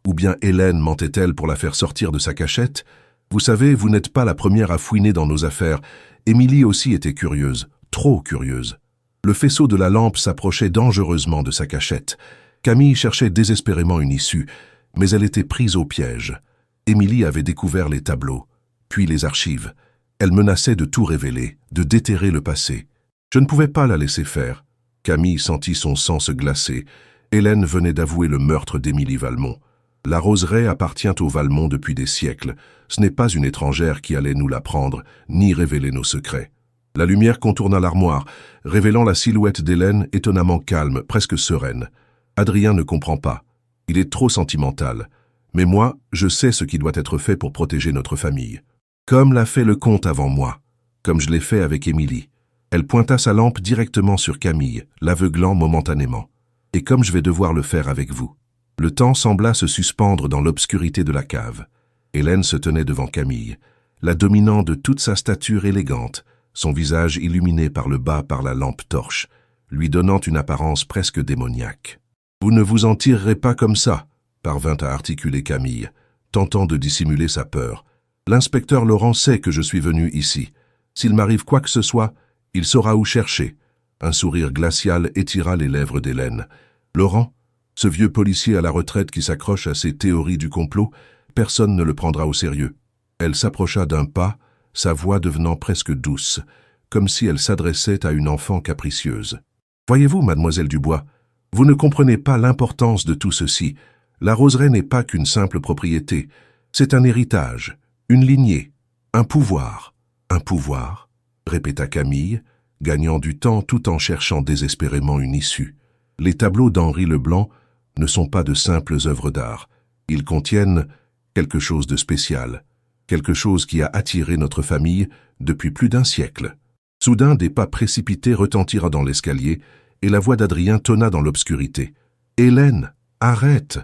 Ou bien Hélène mentait-elle pour la faire sortir de sa cachette? Vous savez, vous n'êtes pas la première à fouiner dans nos affaires. Émilie aussi était curieuse, trop curieuse. Le faisceau de la lampe s'approchait dangereusement de sa cachette. Camille cherchait désespérément une issue, mais elle était prise au piège. Émilie avait découvert les tableaux, puis les archives. Elle menaçait de tout révéler, de déterrer le passé. Je ne pouvais pas la laisser faire. Camille sentit son sang se glacer. Hélène venait d'avouer le meurtre d'Émilie Valmont. La roseraie appartient aux Valmont depuis des siècles. Ce n'est pas une étrangère qui allait nous l'apprendre, ni révéler nos secrets. La lumière contourna l'armoire, révélant la silhouette d'Hélène étonnamment calme, presque sereine. Adrien ne comprend pas. Il est trop sentimental. Mais moi, je sais ce qui doit être fait pour protéger notre famille. Comme l'a fait le comte avant moi. Comme je l'ai fait avec Émilie. Elle pointa sa lampe directement sur Camille, l'aveuglant momentanément. Et comme je vais devoir le faire avec vous. Le temps sembla se suspendre dans l'obscurité de la cave. Hélène se tenait devant Camille, la dominant de toute sa stature élégante, son visage illuminé par le bas par la lampe torche, lui donnant une apparence presque démoniaque. « Vous ne vous en tirerez pas comme ça », parvint à articuler Camille, tentant de dissimuler sa peur. « L'inspecteur Laurent sait que je suis venu ici. S'il m'arrive quoi que ce soit, il saura où chercher. » Un sourire glacial étira les lèvres d'Hélène. « Laurent, ce vieux policier à la retraite qui s'accroche à ses théories du complot, personne ne le prendra au sérieux. » Elle s'approcha d'un pas, sa voix devenant presque douce, comme si elle s'adressait à une enfant capricieuse. « Voyez-vous, mademoiselle Dubois, vous ne comprenez pas l'importance de tout ceci. La roseraie n'est pas qu'une simple propriété. C'est un héritage, une lignée, un pouvoir. »« Un pouvoir ?» répéta Camille, gagnant du temps tout en cherchant désespérément une issue. Les tableaux d'Henri Leblanc ne sont pas de simples œuvres d'art. Ils contiennent quelque chose de spécial. Quelque chose qui a attiré notre famille depuis plus d'un siècle. Soudain, des pas précipités retentirent dans l'escalier et la voix d'Adrien tonna dans l'obscurité. « Hélène, arrête !»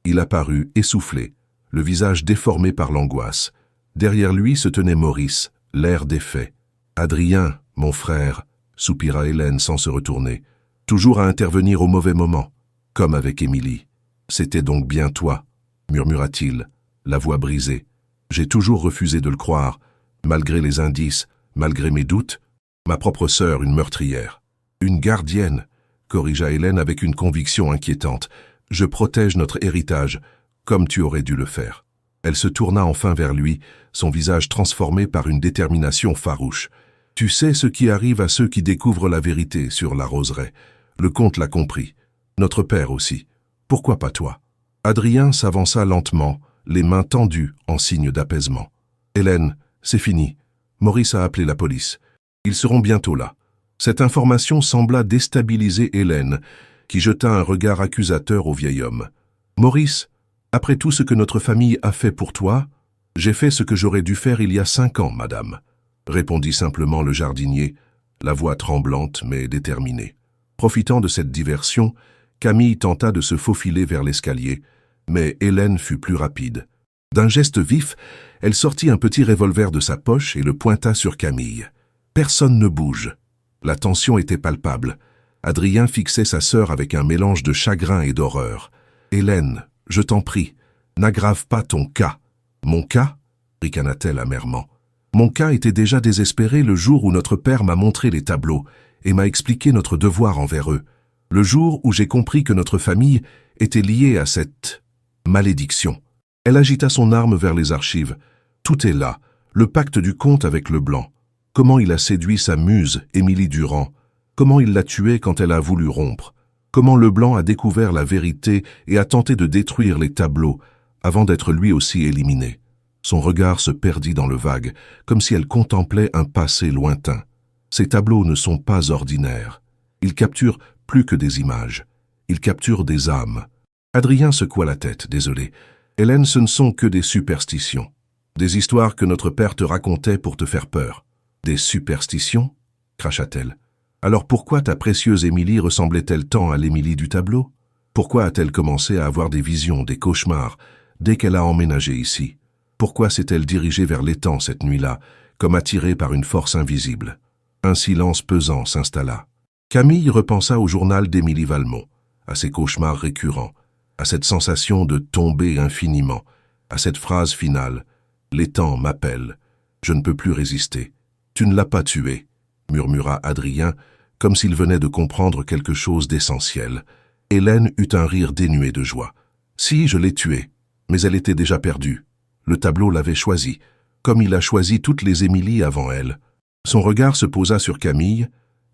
Il apparut, essoufflé, le visage déformé par l'angoisse. Derrière lui se tenait Maurice, l'air défait. « Adrien, mon frère !» soupira Hélène sans se retourner. « Toujours à intervenir au mauvais moment, comme avec Émilie. »« C'était donc bien toi !» murmura-t-il, la voix brisée. J'ai toujours refusé de le croire, malgré les indices, malgré mes doutes. Ma propre sœur, une meurtrière. Une gardienne, corrigea Hélène avec une conviction inquiétante. Je protège notre héritage, comme tu aurais dû le faire. Elle se tourna enfin vers lui, son visage transformé par une détermination farouche. Tu sais ce qui arrive à ceux qui découvrent la vérité sur la roseraie. Le comte l'a compris. Notre père aussi. Pourquoi pas toi? Adrien s'avança lentement, les mains tendues en signe d'apaisement. « Hélène, c'est fini. Maurice a appelé la police. Ils seront bientôt là. » Cette information sembla déstabiliser Hélène, qui jeta un regard accusateur au vieil homme. « Maurice, après tout ce que notre famille a fait pour toi, j'ai fait ce que j'aurais dû faire il y a 5 ans, madame, » répondit simplement le jardinier, la voix tremblante mais déterminée. Profitant de cette diversion, Camille tenta de se faufiler vers l'escalier, mais Hélène fut plus rapide. D'un geste vif, elle sortit un petit revolver de sa poche et le pointa sur Camille. Personne ne bouge. La tension était palpable. Adrien fixait sa sœur avec un mélange de chagrin et d'horreur. « Hélène, je t'en prie, n'aggrave pas ton cas. »« Mon cas » ricana-t-elle amèrement. « Mon cas était déjà désespéré le jour où notre père m'a montré les tableaux et m'a expliqué notre devoir envers eux. Le jour où j'ai compris que notre famille était liée à cette malédiction. » Elle agita son arme vers les archives. « Tout est là, le pacte du comte avec le blanc. Comment il a séduit sa muse, Émilie Durand. Comment il l'a tuée quand elle a voulu rompre. Comment Leblanc a découvert la vérité et a tenté de détruire les tableaux avant d'être lui aussi éliminé. » Son regard se perdit dans le vague, comme si elle contemplait un passé lointain. Ces tableaux ne sont pas ordinaires. Ils capturent plus que des images. Ils capturent des âmes. Adrien secoua la tête, désolé. « Hélène, ce ne sont que des superstitions. Des histoires que notre père te racontait pour te faire peur. »« Des superstitions » cracha-t-elle. « Alors pourquoi ta précieuse Émilie ressemblait-elle tant à l'Émilie du tableau? Pourquoi a-t-elle commencé à avoir des visions, des cauchemars, dès qu'elle a emménagé ici? Pourquoi s'est-elle dirigée vers l'étang cette nuit-là, comme attirée par une force invisible? » Un silence pesant s'installa. Camille repensa au journal d'Émilie Valmont, à ses cauchemars récurrents, à cette sensation de tomber infiniment, à cette phrase finale « L'étang m'appelle, je ne peux plus résister. »« Tu ne l'as pas tuée » murmura Adrien, comme s'il venait de comprendre quelque chose d'essentiel. Hélène eut un rire dénué de joie. « Si, je l'ai tuée, mais elle était déjà perdue. Le tableau l'avait choisie, comme il a choisi toutes les Émilies avant elle. » Son regard se posa sur Camille,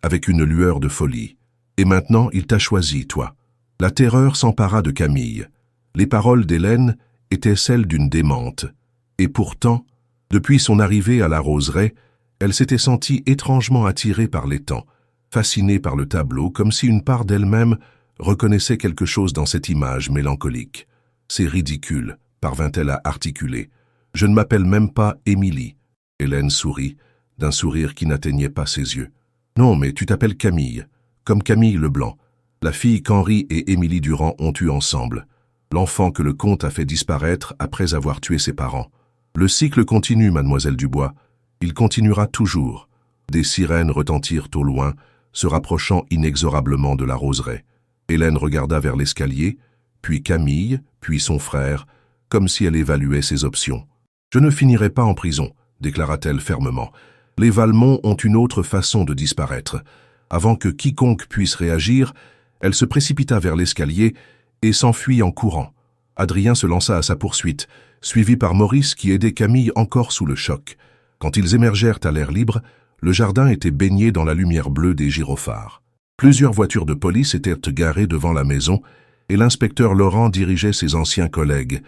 avec une lueur de folie. « Et maintenant, il t'a choisi, toi. » La terreur s'empara de Camille. Les paroles d'Hélène étaient celles d'une démente. Et pourtant, depuis son arrivée à la roseraie, elle s'était sentie étrangement attirée par l'étang, fascinée par le tableau, comme si une part d'elle-même reconnaissait quelque chose dans cette image mélancolique. « C'est ridicule, » parvint-elle à articuler. « Je ne m'appelle même pas Émilie. » Hélène sourit, d'un sourire qui n'atteignait pas ses yeux. « Non, mais tu t'appelles Camille, comme Camille Leblanc, la fille qu'Henri et Émilie Durand ont eue ensemble, l'enfant que le comte a fait disparaître après avoir tué ses parents. Le cycle continue, mademoiselle Dubois. Il continuera toujours. » Des sirènes retentirent au loin, se rapprochant inexorablement de la roseraie. Hélène regarda vers l'escalier, puis Camille, puis son frère, comme si elle évaluait ses options. « Je ne finirai pas en prison, » déclara-t-elle fermement. « Les Valmont ont une autre façon de disparaître. » Avant que quiconque puisse réagir, elle se précipita vers l'escalier et s'enfuit en courant. Adrien se lança à sa poursuite, suivi par Maurice qui aidait Camille encore sous le choc. Quand ils émergèrent à l'air libre, le jardin était baigné dans la lumière bleue des gyrophares. Plusieurs voitures de police étaient garées devant la maison et l'inspecteur Laurent dirigeait ses anciens collègues,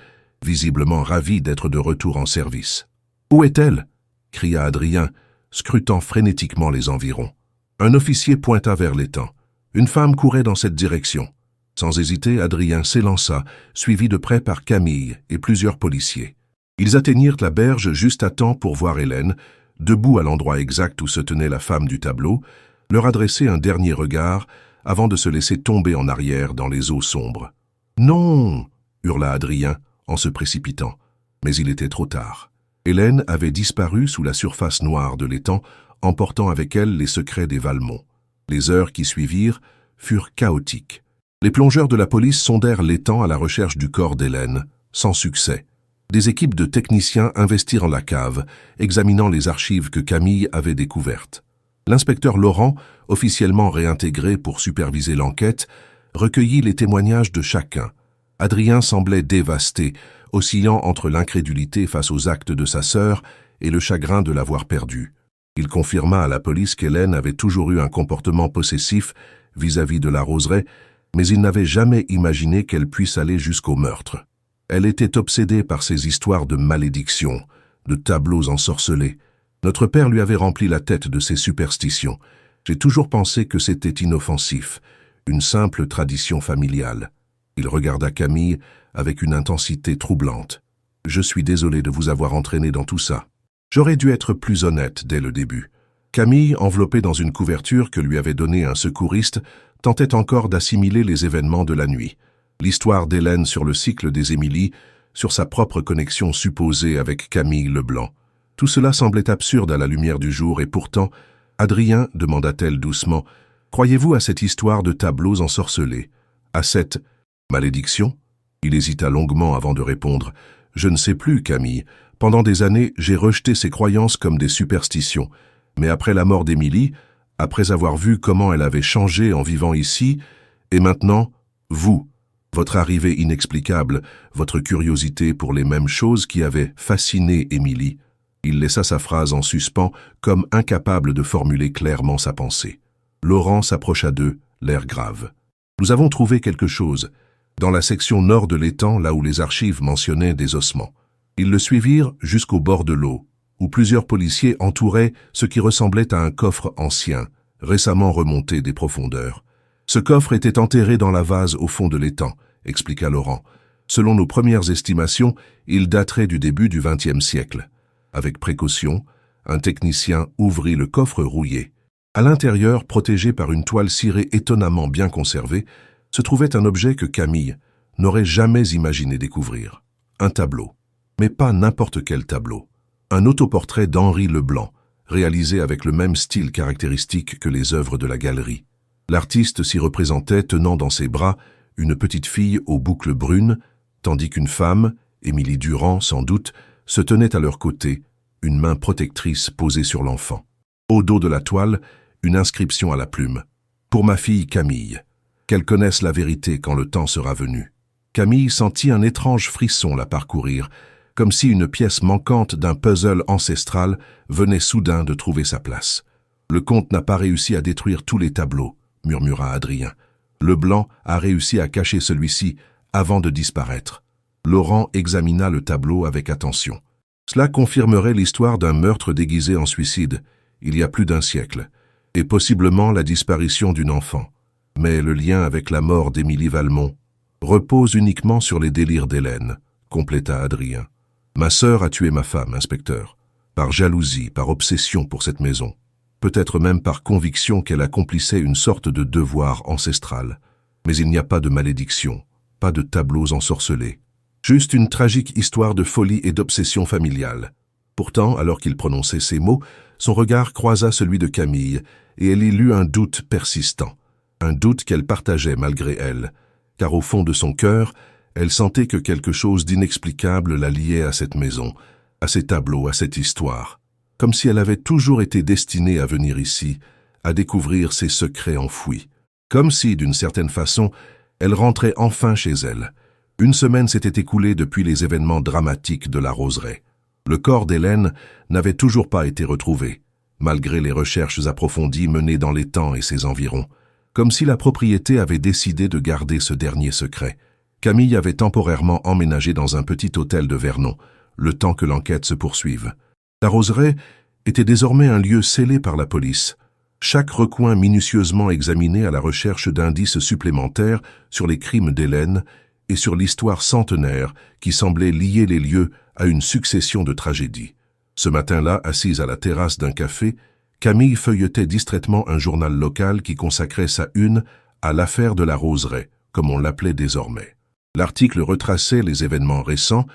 visiblement ravis d'être de retour en service. « Où est-elle » cria Adrien, scrutant frénétiquement les environs. Un officier pointa vers l'étang. Une femme courait dans cette direction. Sans hésiter, Adrien s'élança, suivi de près par Camille et plusieurs policiers. Ils atteignirent la berge juste à temps pour voir Hélène, debout à l'endroit exact où se tenait la femme du tableau, leur adresser un dernier regard avant de se laisser tomber en arrière dans les eaux sombres. « Non !» hurla Adrien en se précipitant. Mais il était trop tard. Hélène avait disparu sous la surface noire de l'étang, emportant avec elle les secrets des Valmont. Les heures qui suivirent furent chaotiques. Les plongeurs de la police sondèrent l'étang à la recherche du corps d'Hélène, sans succès. Des équipes de techniciens investirent la cave, examinant les archives que Camille avait découvertes. L'inspecteur Laurent, officiellement réintégré pour superviser l'enquête, recueillit les témoignages de chacun. Adrien semblait dévasté, oscillant entre l'incrédulité face aux actes de sa sœur et le chagrin de l'avoir perdue. Il confirma à la police qu'Hélène avait toujours eu un comportement possessif vis-à-vis de la roseraie, mais il n'avait jamais imaginé qu'elle puisse aller jusqu'au meurtre. Elle était obsédée par ces histoires de malédiction, de tableaux ensorcelés. Notre père lui avait rempli la tête de ces superstitions. J'ai toujours pensé que c'était inoffensif, une simple tradition familiale. Il regarda Camille avec une intensité troublante. « Je suis désolé de vous avoir entraîné dans tout ça. J'aurais dû être plus honnête dès le début. » Camille, enveloppée dans une couverture que lui avait donnée un secouriste, tentait encore d'assimiler les événements de la nuit. L'histoire d'Hélène sur le cycle des Émilies, sur sa propre connexion supposée avec Camille Leblanc. Tout cela semblait absurde à la lumière du jour et pourtant, « Adrien, demanda-t-elle doucement, Croyez-vous à cette histoire de tableaux ensorcelés? À cette malédiction? Il hésita longuement avant de répondre. Je ne sais plus, Camille. Pendant des années, j'ai rejeté ces croyances comme des superstitions. Mais après la mort d'Émilie, après avoir vu comment elle avait changé en vivant ici, et maintenant, vous, votre arrivée inexplicable, votre curiosité pour les mêmes choses qui avaient fasciné Émilie. Il laissa sa phrase en suspens, comme incapable de formuler clairement sa pensée. Laurent s'approcha d'eux, l'air grave. « Nous avons trouvé quelque chose, dans la section nord de l'étang, là où les archives mentionnaient des ossements. » Ils le suivirent jusqu'au bord de l'eau, où plusieurs policiers entouraient ce qui ressemblait à un coffre ancien, récemment remonté des profondeurs. « Ce coffre était enterré dans la vase au fond de l'étang, » expliqua Laurent. « Selon nos premières estimations, il daterait du début du XXe siècle. » Avec précaution, un technicien ouvrit le coffre rouillé. À l'intérieur, protégé par une toile cirée étonnamment bien conservée, se trouvait un objet que Camille n'aurait jamais imaginé découvrir. Un tableau. Mais pas n'importe quel tableau. Un autoportrait d'Henri Leblanc, réalisé avec le même style caractéristique que les œuvres de la galerie. L'artiste s'y représentait tenant dans ses bras une petite fille aux boucles brunes, tandis qu'une femme, Émilie Durand sans doute, se tenait à leur côté, une main protectrice posée sur l'enfant. Au dos de la toile, une inscription à la plume. « Pour ma fille Camille. Qu'elle connaisse la vérité quand le temps sera venu. » Camille sentit un étrange frisson la parcourir, comme si une pièce manquante d'un puzzle ancestral venait soudain de trouver sa place. « Le comte n'a pas réussi à détruire tous les tableaux, » murmura Adrien. « Leblanc a réussi à cacher celui-ci avant de disparaître. » Laurent examina le tableau avec attention. Cela confirmerait l'histoire d'un meurtre déguisé en suicide, il y a plus d'un siècle, et possiblement la disparition d'une enfant. Mais le lien avec la mort d'Émilie Valmont repose uniquement sur les délires d'Hélène, compléta Adrien. Ma sœur a tué ma femme, inspecteur, par jalousie, par obsession pour cette maison, peut-être même par conviction qu'elle accomplissait une sorte de devoir ancestral. Mais il n'y a pas de malédiction, pas de tableaux ensorcelés. Juste une tragique histoire de folie et d'obsession familiale. Pourtant, alors qu'il prononçait ces mots, son regard croisa celui de Camille, et elle y lut un doute persistant. Un doute qu'elle partageait malgré elle, car au fond de son cœur, elle sentait que quelque chose d'inexplicable la liait à cette maison, à ces tableaux, à cette histoire. Comme si elle avait toujours été destinée à venir ici, à découvrir ses secrets enfouis. Comme si, d'une certaine façon, elle rentrait enfin chez elle. Une semaine s'était écoulée depuis les événements dramatiques de la roseraie. Le corps d'Hélène n'avait toujours pas été retrouvé, malgré les recherches approfondies menées dans l'étang et ses environs, comme si la propriété avait décidé de garder ce dernier secret. Camille avait temporairement emménagé dans un petit hôtel de Vernon, le temps que l'enquête se poursuive. La roseraie était désormais un lieu scellé par la police, chaque recoin minutieusement examiné à la recherche d'indices supplémentaires sur les crimes d'Hélène et sur l'histoire centenaire qui semblait lier les lieux à une succession de tragédies. Ce matin-là, assise à la terrasse d'un café, Camille feuilletait distraitement un journal local qui consacrait sa une à l'affaire de la roseraie, comme on l'appelait désormais. L'article retraçait les événements récents,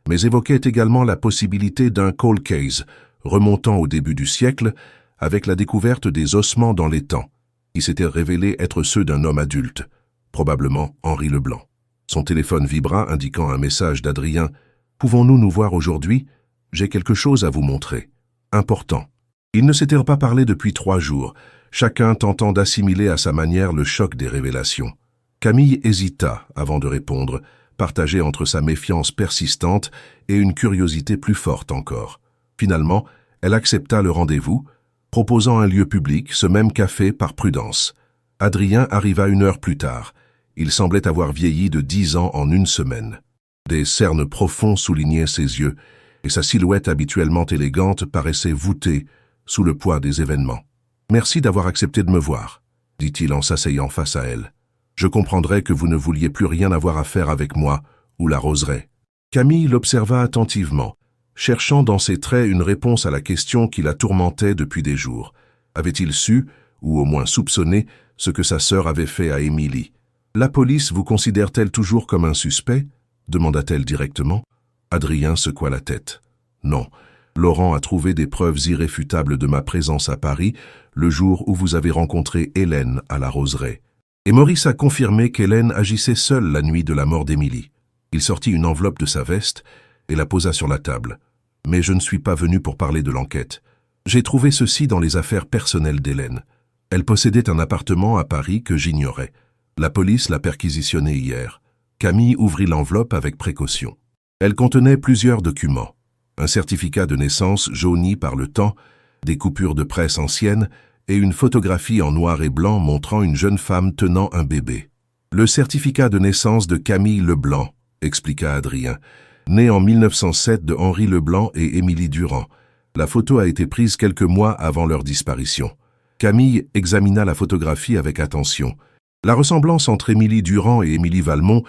mais évoquait également la possibilité d'un cold case, remontant au début du siècle, avec la découverte des ossements dans l'étang, qui s'étaient révélés être ceux d'un homme adulte, probablement Henri Leblanc. Son téléphone vibra, indiquant un message d'Adrien. « Pouvons-nous nous voir aujourd'hui? J'ai quelque chose à vous montrer. Important. » Ils ne s'étaient pas parlé depuis 3 jours, chacun tentant d'assimiler à sa manière le choc des révélations. Camille hésita avant de répondre, partagée entre sa méfiance persistante et une curiosité plus forte encore. Finalement, elle accepta le rendez-vous, proposant un lieu public, ce même café, par prudence. Adrien arriva 1 heure plus tard. Il semblait avoir vieilli de 10 ans en 1 semaine. Des cernes profonds soulignaient ses yeux, et sa silhouette habituellement élégante paraissait voûtée sous le poids des événements. « Merci d'avoir accepté de me voir, » dit-il en s'asseyant face à elle. « Je comprendrais que vous ne vouliez plus rien avoir à faire avec moi ou la roseraie. » Camille l'observa attentivement, cherchant dans ses traits une réponse à la question qui la tourmentait depuis des jours. Avait-il su, ou au moins soupçonné, ce que sa sœur avait fait à Émilie? « La police vous considère-t-elle toujours comme un suspect ?» demanda-t-elle directement. Adrien secoua la tête. « Non, Laurent a trouvé des preuves irréfutables de ma présence à Paris le jour où vous avez rencontré Hélène à la Roseraie. Et Maurice a confirmé qu'Hélène agissait seule la nuit de la mort d'Émilie. Il sortit une enveloppe de sa veste et la posa sur la table. Mais je ne suis pas venu pour parler de l'enquête. J'ai trouvé ceci dans les affaires personnelles d'Hélène. Elle possédait un appartement à Paris que j'ignorais. La police l'a perquisitionné hier. Camille ouvrit l'enveloppe avec précaution. Elle contenait plusieurs documents. Un certificat de naissance jauni par le temps, des coupures de presse anciennes et une photographie en noir et blanc montrant une jeune femme tenant un bébé. Le certificat de naissance de Camille Leblanc, expliqua Adrien, né en 1907 de Henri Leblanc et Émilie Durand. La photo a été prise quelques mois avant leur disparition. Camille examina la photographie avec attention. La ressemblance entre Émilie Durand et Émilie Valmont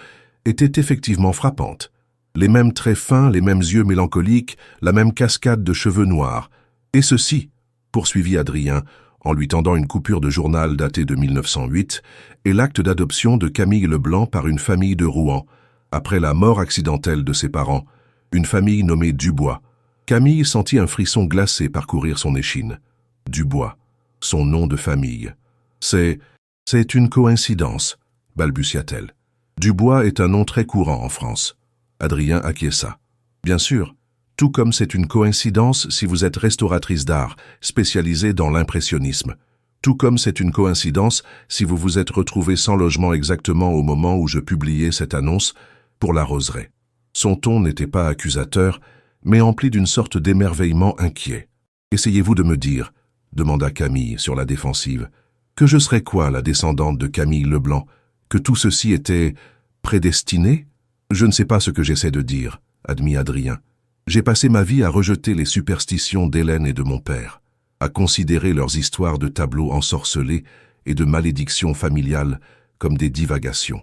était effectivement frappante. Les mêmes traits fins, les mêmes yeux mélancoliques, la même cascade de cheveux noirs. Et ceci, poursuivit Adrien, en lui tendant une coupure de journal datée de 1908, est l'acte d'adoption de Camille Leblanc par une famille de Rouen, après la mort accidentelle de ses parents, une famille nommée Dubois. Camille sentit un frisson glacé parcourir son échine. Dubois, son nom de famille. C'est une coïncidence, balbutia-t-elle. Dubois est un nom très courant en France. Adrien acquiesça. Bien sûr, tout comme c'est une coïncidence si vous êtes restauratrice d'art, spécialisée dans l'impressionnisme. Tout comme c'est une coïncidence si vous vous êtes retrouvé sans logement exactement au moment où je publiais cette annonce pour la Roseraie. Son ton n'était pas accusateur, mais empli d'une sorte d'émerveillement inquiet. « Essayez-vous de me dire, » demanda Camille sur la défensive, « que je serais quoi, la descendante de Camille Leblanc? Que tout ceci était prédestiné? Je ne sais pas ce que j'essaie de dire, » admit Adrien. « J'ai passé ma vie à rejeter les superstitions d'Hélène et de mon père, à considérer leurs histoires de tableaux ensorcelés et de malédictions familiales comme des divagations.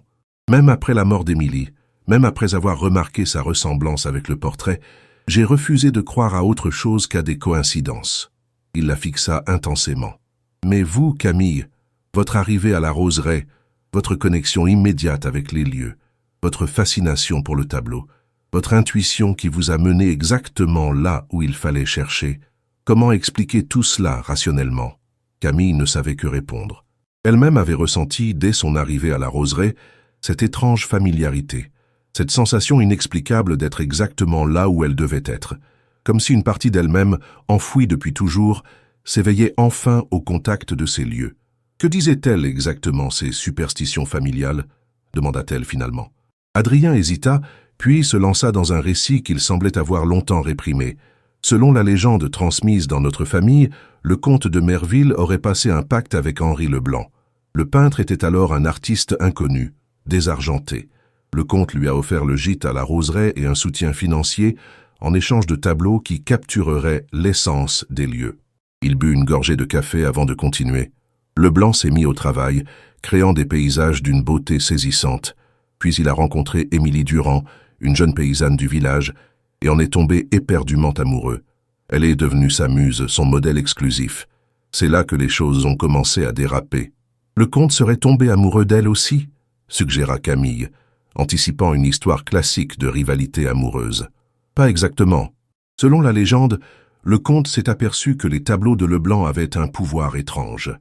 Même après la mort d'Émilie, même après avoir remarqué sa ressemblance avec le portrait, j'ai refusé de croire à autre chose qu'à des coïncidences. » Il la fixa intensément. « Mais vous, Camille, votre arrivée à la Roseraie, votre connexion immédiate avec les lieux, votre fascination pour le tableau, votre intuition qui vous a mené exactement là où il fallait chercher, comment expliquer tout cela rationnellement ?» Camille ne savait que répondre. Elle-même avait ressenti, dès son arrivée à la Roseraie, cette étrange familiarité, cette sensation inexplicable d'être exactement là où elle devait être, comme si une partie d'elle-même, enfouie depuis toujours, s'éveillait enfin au contact de ces lieux. « Que disaient-elles exactement, ces superstitions familiales ?» demanda-t-elle finalement. Adrien hésita, puis se lança dans un récit qu'il semblait avoir longtemps réprimé. Selon la légende transmise dans notre famille, le comte de Merville aurait passé un pacte avec Henri Leblanc. Le peintre était alors un artiste inconnu, désargenté. Le comte lui a offert le gîte à la Roseraie et un soutien financier en échange de tableaux qui captureraient l'essence des lieux. Il but une gorgée de café avant de continuer. Leblanc s'est mis au travail, créant des paysages d'une beauté saisissante. Puis il a rencontré Émilie Durand, une jeune paysanne du village, et en est tombé éperdument amoureux. Elle est devenue sa muse, son modèle exclusif. C'est là que les choses ont commencé à déraper. Le comte serait tombé amoureux d'elle aussi, suggéra Camille, anticipant une histoire classique de rivalité amoureuse. Pas exactement. Selon la légende, le comte s'est aperçu que les tableaux de Leblanc avaient un pouvoir étrange.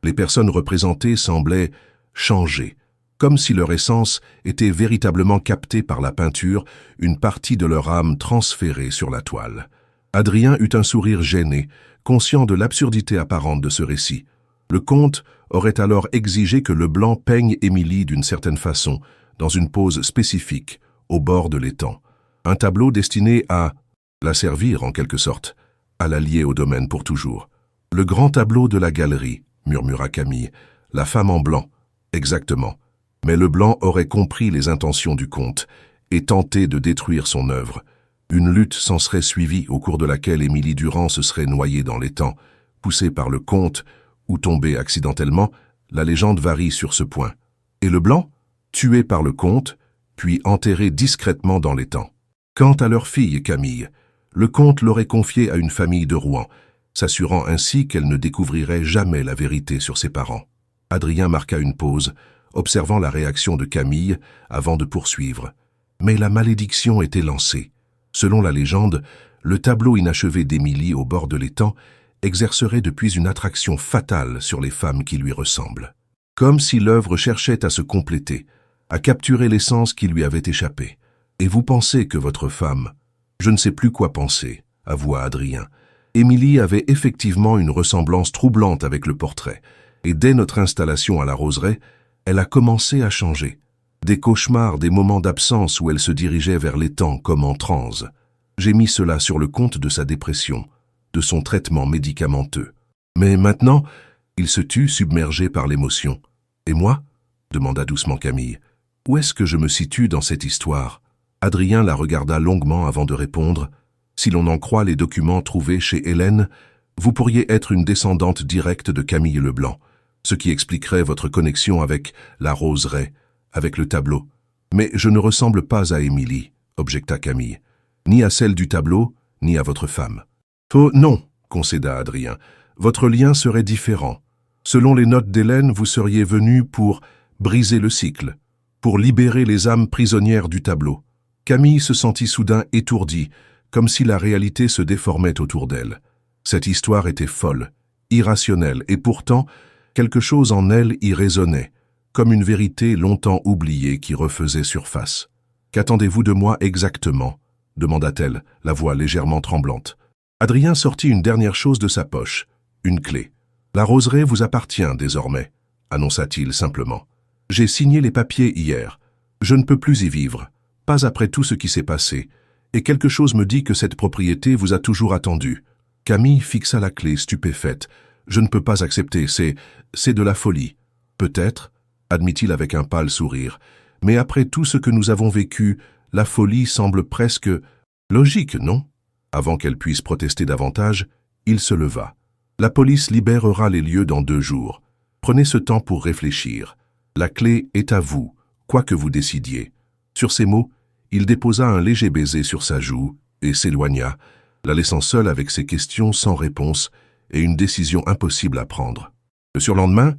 Les personnes représentées semblaient changer, comme si leur essence était véritablement captée par la peinture, une partie de leur âme transférée sur la toile. Adrien eut un sourire gêné, conscient de l'absurdité apparente de ce récit. Le comte aurait alors exigé que Leblanc peigne Émilie d'une certaine façon, dans une pose spécifique, au bord de l'étang. Un tableau destiné à la servir, en quelque sorte, à la lier au domaine pour toujours. « Le grand tableau de la galerie », murmura Camille. « La femme en blanc. » Exactement. Mais Leblanc aurait compris les intentions du comte et tenté de détruire son œuvre. Une lutte s'en serait suivie au cours de laquelle Émilie Durand se serait noyée dans l'étang, poussée par le comte ou tombée accidentellement. La légende varie sur ce point. Et Leblanc, tué par le comte, puis enterré discrètement dans l'étang. Quant à leur fille, Camille, le comte l'aurait confiée à une famille de Rouen, s'assurant ainsi qu'elle ne découvrirait jamais la vérité sur ses parents. Adrien marqua une pause, observant la réaction de Camille avant de poursuivre. Mais la malédiction était lancée. Selon la légende, le tableau inachevé d'Émilie au bord de l'étang exercerait depuis une attraction fatale sur les femmes qui lui ressemblent. Comme si l'œuvre cherchait à se compléter, à capturer l'essence qui lui avait échappé. Et vous pensez que votre femme... Je ne sais plus quoi penser, avoua Adrien. Émilie avait effectivement une ressemblance troublante avec le portrait, et dès notre installation à la roseraie, elle a commencé à changer. Des cauchemars, des moments d'absence où elle se dirigeait vers l'étang comme en transe. J'ai mis cela sur le compte de sa dépression, de son traitement médicamenteux. Mais maintenant, il se tut submergé par l'émotion. « Et moi ?» demanda doucement Camille. « Où est-ce que je me situe dans cette histoire ?» Adrien la regarda longuement avant de répondre. « Si l'on en croit les documents trouvés chez Hélène, vous pourriez être une descendante directe de Camille Leblanc, ce qui expliquerait votre connexion avec la roseraie, avec le tableau. Mais je ne ressemble pas à Émilie, objecta Camille, ni à celle du tableau, ni à votre femme. Oh non, concéda Adrien, votre lien serait différent. Selon les notes d'Hélène, vous seriez venu pour briser le cycle, pour libérer les âmes prisonnières du tableau. Camille se sentit soudain étourdie, comme si la réalité se déformait autour d'elle. Cette histoire était folle, irrationnelle, et pourtant, quelque chose en elle y résonnait, comme une vérité longtemps oubliée qui refaisait surface. « Qu'attendez-vous de moi exactement ?» demanda-t-elle, la voix légèrement tremblante. Adrien sortit une dernière chose de sa poche, une clé. « La roseraie vous appartient désormais, » annonça-t-il simplement. « J'ai signé les papiers hier. Je ne peux plus y vivre, pas après tout ce qui s'est passé, et quelque chose me dit que cette propriété vous a toujours attendu. » Camille fixa la clé, stupéfaite. « Je ne peux pas accepter, c'est de la folie. »« Peut-être, » admit-il avec un pâle sourire, « mais après tout ce que nous avons vécu, la folie semble presque logique, non ?» Avant qu'elle puisse protester davantage, il se leva. « La police libérera les lieux dans 2 jours. Prenez ce temps pour réfléchir. La clé est à vous, quoi que vous décidiez. » Sur ces mots, il déposa un léger baiser sur sa joue et s'éloigna, la laissant seule avec ses questions sans réponse et une décision impossible à prendre. Le surlendemain,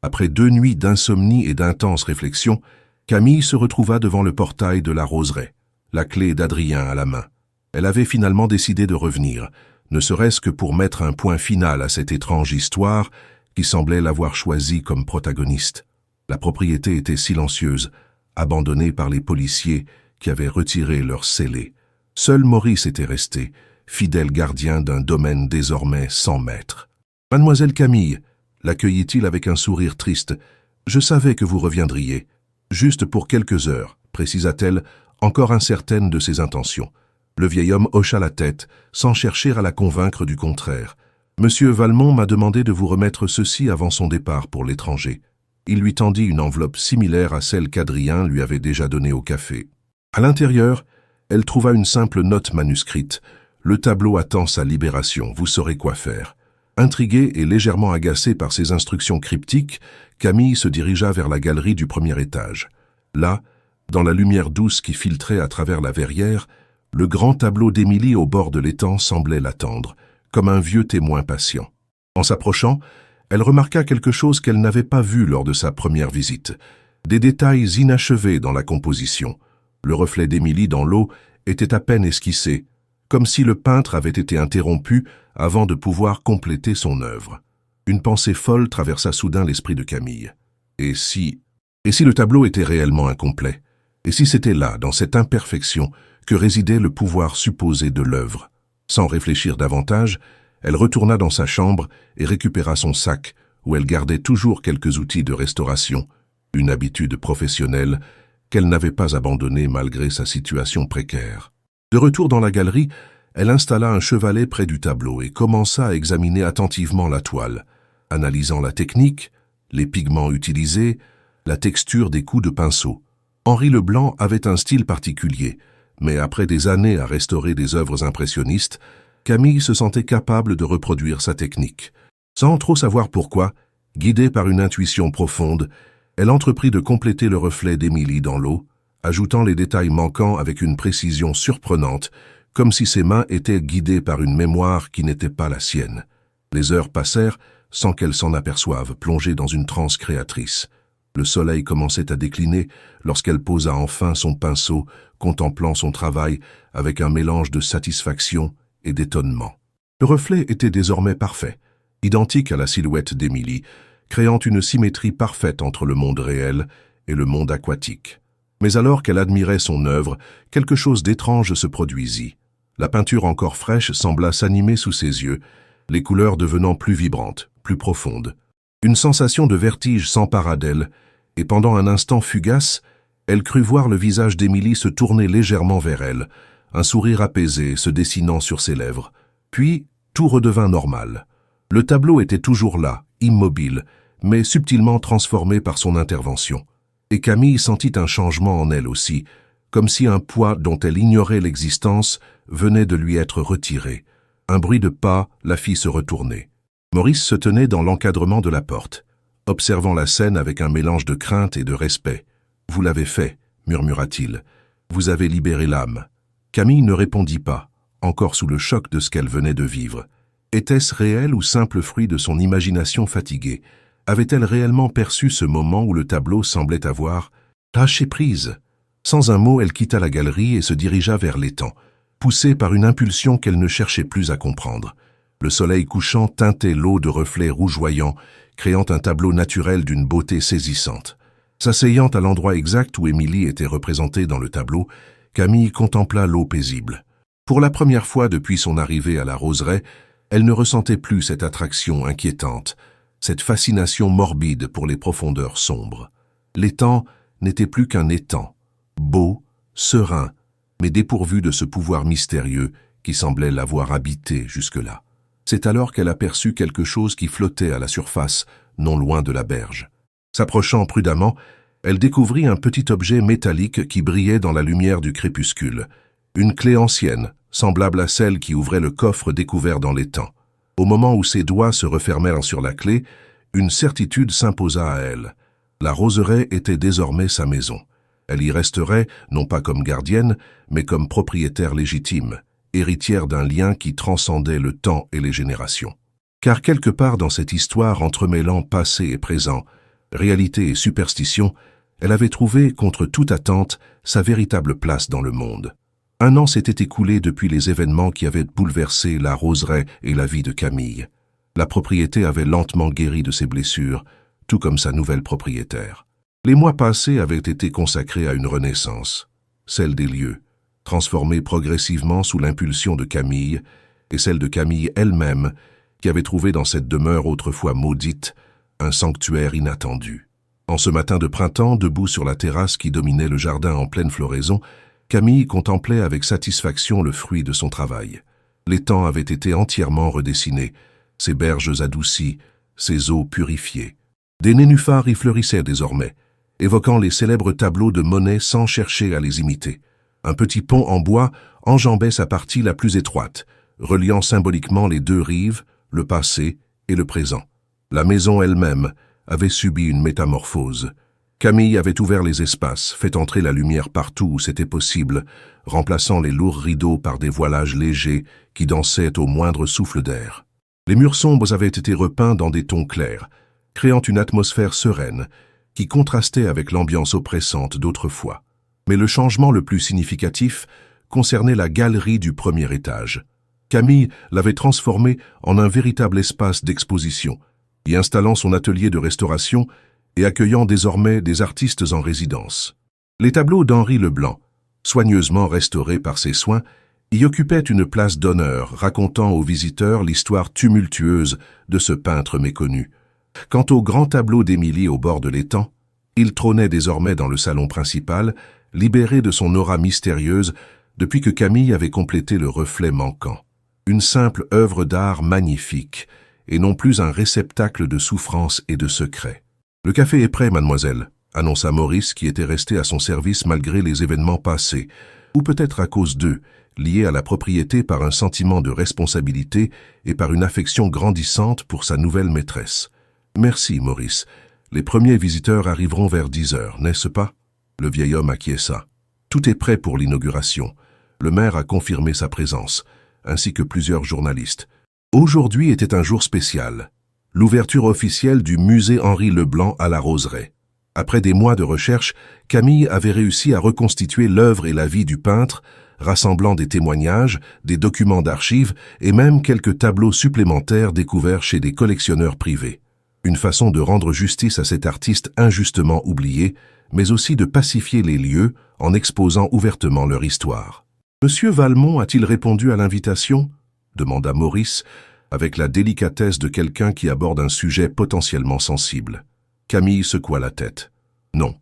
après 2 nuits d'insomnie et d'intenses réflexions, Camille se retrouva devant le portail de la roseraie, la clé d'Adrien à la main. Elle avait finalement décidé de revenir, ne serait-ce que pour mettre un point final à cette étrange histoire qui semblait l'avoir choisie comme protagoniste. La propriété était silencieuse, abandonnée par les policiers qui avaient retiré leur scellé. Seul Maurice était resté, fidèle gardien d'un domaine désormais sans maître. « Mademoiselle Camille » l'accueillit-il avec un sourire triste. « Je savais que vous reviendriez. Juste pour quelques heures, » précisa-t-elle, encore incertaine de ses intentions. Le vieil homme hocha la tête, sans chercher à la convaincre du contraire. « Monsieur Valmont m'a demandé de vous remettre ceci avant son départ pour l'étranger. » Il lui tendit une enveloppe similaire à celle qu'Adrien lui avait déjà donnée au café. À l'intérieur, elle trouva une simple note manuscrite. « Le tableau attend sa libération, vous saurez quoi faire. » Intriguée et légèrement agacée par ces instructions cryptiques, Camille se dirigea vers la galerie du premier étage. Là, dans la lumière douce qui filtrait à travers la verrière, le grand tableau d'Émilie au bord de l'étang semblait l'attendre, comme un vieux témoin patient. En s'approchant, elle remarqua quelque chose qu'elle n'avait pas vu lors de sa première visite. Des détails inachevés dans la composition. Le reflet d'Émilie dans l'eau était à peine esquissé, comme si le peintre avait été interrompu avant de pouvoir compléter son œuvre. Une pensée folle traversa soudain l'esprit de Camille. Et si le tableau était réellement incomplet? Et si c'était là, dans cette imperfection, que résidait le pouvoir supposé de l'œuvre? Sans réfléchir davantage, elle retourna dans sa chambre et récupéra son sac, où elle gardait toujours quelques outils de restauration, une habitude professionnelle qu'elle n'avait pas abandonnée malgré sa situation précaire. De retour dans la galerie, elle installa un chevalet près du tableau et commença à examiner attentivement la toile, analysant la technique, les pigments utilisés, la texture des coups de pinceau. Henri Leblanc avait un style particulier, mais après des années à restaurer des œuvres impressionnistes, Camille se sentait capable de reproduire sa technique. Sans trop savoir pourquoi, guidée par une intuition profonde, elle entreprit de compléter le reflet d'Émilie dans l'eau, ajoutant les détails manquants avec une précision surprenante, comme si ses mains étaient guidées par une mémoire qui n'était pas la sienne. Les heures passèrent sans qu'elle s'en aperçoive, plongée dans une transe créatrice. Le soleil commençait à décliner lorsqu'elle posa enfin son pinceau, contemplant son travail avec un mélange de satisfaction et d'étonnement. Le reflet était désormais parfait, identique à la silhouette d'Émilie, créant une symétrie parfaite entre le monde réel et le monde aquatique. Mais alors qu'elle admirait son œuvre, quelque chose d'étrange se produisit. La peinture encore fraîche sembla s'animer sous ses yeux, les couleurs devenant plus vibrantes, plus profondes. Une sensation de vertige s'empara d'elle, et pendant un instant fugace, elle crut voir le visage d'Émilie se tourner légèrement vers elle, un sourire apaisé se dessinant sur ses lèvres. Puis, tout redevint normal. Le tableau était toujours là, immobile, mais subtilement transformé par son intervention. Et Camille sentit un changement en elle aussi, comme si un poids dont elle ignorait l'existence venait de lui être retiré. Un bruit de pas la fit se retourner. Maurice se tenait dans l'encadrement de la porte, observant la scène avec un mélange de crainte et de respect. « Vous l'avez fait », murmura-t-il. « Vous avez libéré l'âme. » Camille ne répondit pas, encore sous le choc de ce qu'elle venait de vivre. Était-ce réel ou simple fruit de son imagination fatiguée? Avait-elle réellement perçu ce moment où le tableau semblait avoir lâché prise? Sans un mot, elle quitta la galerie et se dirigea vers l'étang, poussée par une impulsion qu'elle ne cherchait plus à comprendre. Le soleil couchant teintait l'eau de reflets rougeoyants, créant un tableau naturel d'une beauté saisissante. S'asseyant à l'endroit exact où Émilie était représentée dans le tableau, Camille contempla l'eau paisible. Pour la première fois depuis son arrivée à la roseraie, elle ne ressentait plus cette attraction inquiétante, cette fascination morbide pour les profondeurs sombres. L'étang n'était plus qu'un étang, beau, serein, mais dépourvu de ce pouvoir mystérieux qui semblait l'avoir habité jusque-là. C'est alors qu'elle aperçut quelque chose qui flottait à la surface, non loin de la berge. S'approchant prudemment, elle découvrit un petit objet métallique qui brillait dans la lumière du crépuscule. Une clé ancienne, semblable à celle qui ouvrait le coffre découvert dans l'étang. Au moment où ses doigts se refermèrent sur la clé, une certitude s'imposa à elle. La roseraie était désormais sa maison. Elle y resterait, non pas comme gardienne, mais comme propriétaire légitime, héritière d'un lien qui transcendait le temps et les générations. Car quelque part dans cette histoire entremêlant passé et présent, réalité et superstition, elle avait trouvé, contre toute attente, sa véritable place dans le monde. Un an s'était écoulé depuis les événements qui avaient bouleversé la roseraie et la vie de Camille. La propriété avait lentement guéri de ses blessures, tout comme sa nouvelle propriétaire. Les mois passés avaient été consacrés à une renaissance, celle des lieux, transformés progressivement sous l'impulsion de Camille, et celle de Camille elle-même, qui avait trouvé dans cette demeure autrefois maudite un sanctuaire inattendu. En ce matin de printemps, debout sur la terrasse qui dominait le jardin en pleine floraison, Camille contemplait avec satisfaction le fruit de son travail. L'étang avait été entièrement redessiné, ses berges adoucies, ses eaux purifiées. Des nénuphars y fleurissaient désormais, évoquant les célèbres tableaux de Monet sans chercher à les imiter. Un petit pont en bois enjambait sa partie la plus étroite, reliant symboliquement les deux rives, le passé et le présent. La maison elle-même avait subi une métamorphose. Camille avait ouvert les espaces, fait entrer la lumière partout où c'était possible, remplaçant les lourds rideaux par des voilages légers qui dansaient au moindre souffle d'air. Les murs sombres avaient été repeints dans des tons clairs, créant une atmosphère sereine qui contrastait avec l'ambiance oppressante d'autrefois. Mais le changement le plus significatif concernait la galerie du premier étage. Camille l'avait transformée en un véritable espace d'exposition, y installant son atelier de restauration et accueillant désormais des artistes en résidence. Les tableaux d'Henri Leblanc, soigneusement restaurés par ses soins, y occupaient une place d'honneur, racontant aux visiteurs l'histoire tumultueuse de ce peintre méconnu. Quant au grand tableau d'Émilie au bord de l'étang, il trônait désormais dans le salon principal, libéré de son aura mystérieuse depuis que Camille avait complété le reflet manquant. Une simple œuvre d'art magnifique, et non plus un réceptacle de souffrance et de secrets. « Le café est prêt, mademoiselle », annonça Maurice qui était resté à son service malgré les événements passés, ou peut-être à cause d'eux, liés à la propriété par un sentiment de responsabilité et par une affection grandissante pour sa nouvelle maîtresse. « Merci, Maurice. Les premiers visiteurs arriveront vers 10 heures, n'est-ce pas ?» Le vieil homme acquiesça. « Tout est prêt pour l'inauguration. Le maire a confirmé sa présence, ainsi que plusieurs journalistes. Aujourd'hui était un jour spécial. L'ouverture officielle du musée Henri Leblanc à la Roseraie. Après des mois de recherche, Camille avait réussi à reconstituer l'œuvre et la vie du peintre, rassemblant des témoignages, des documents d'archives et même quelques tableaux supplémentaires découverts chez des collectionneurs privés. Une façon de rendre justice à cet artiste injustement oublié, mais aussi de pacifier les lieux en exposant ouvertement leur histoire. « Monsieur Valmont a-t-il répondu à l'invitation » demanda Maurice, avec la délicatesse de quelqu'un qui aborde un sujet potentiellement sensible. Camille secoua la tête. « Non,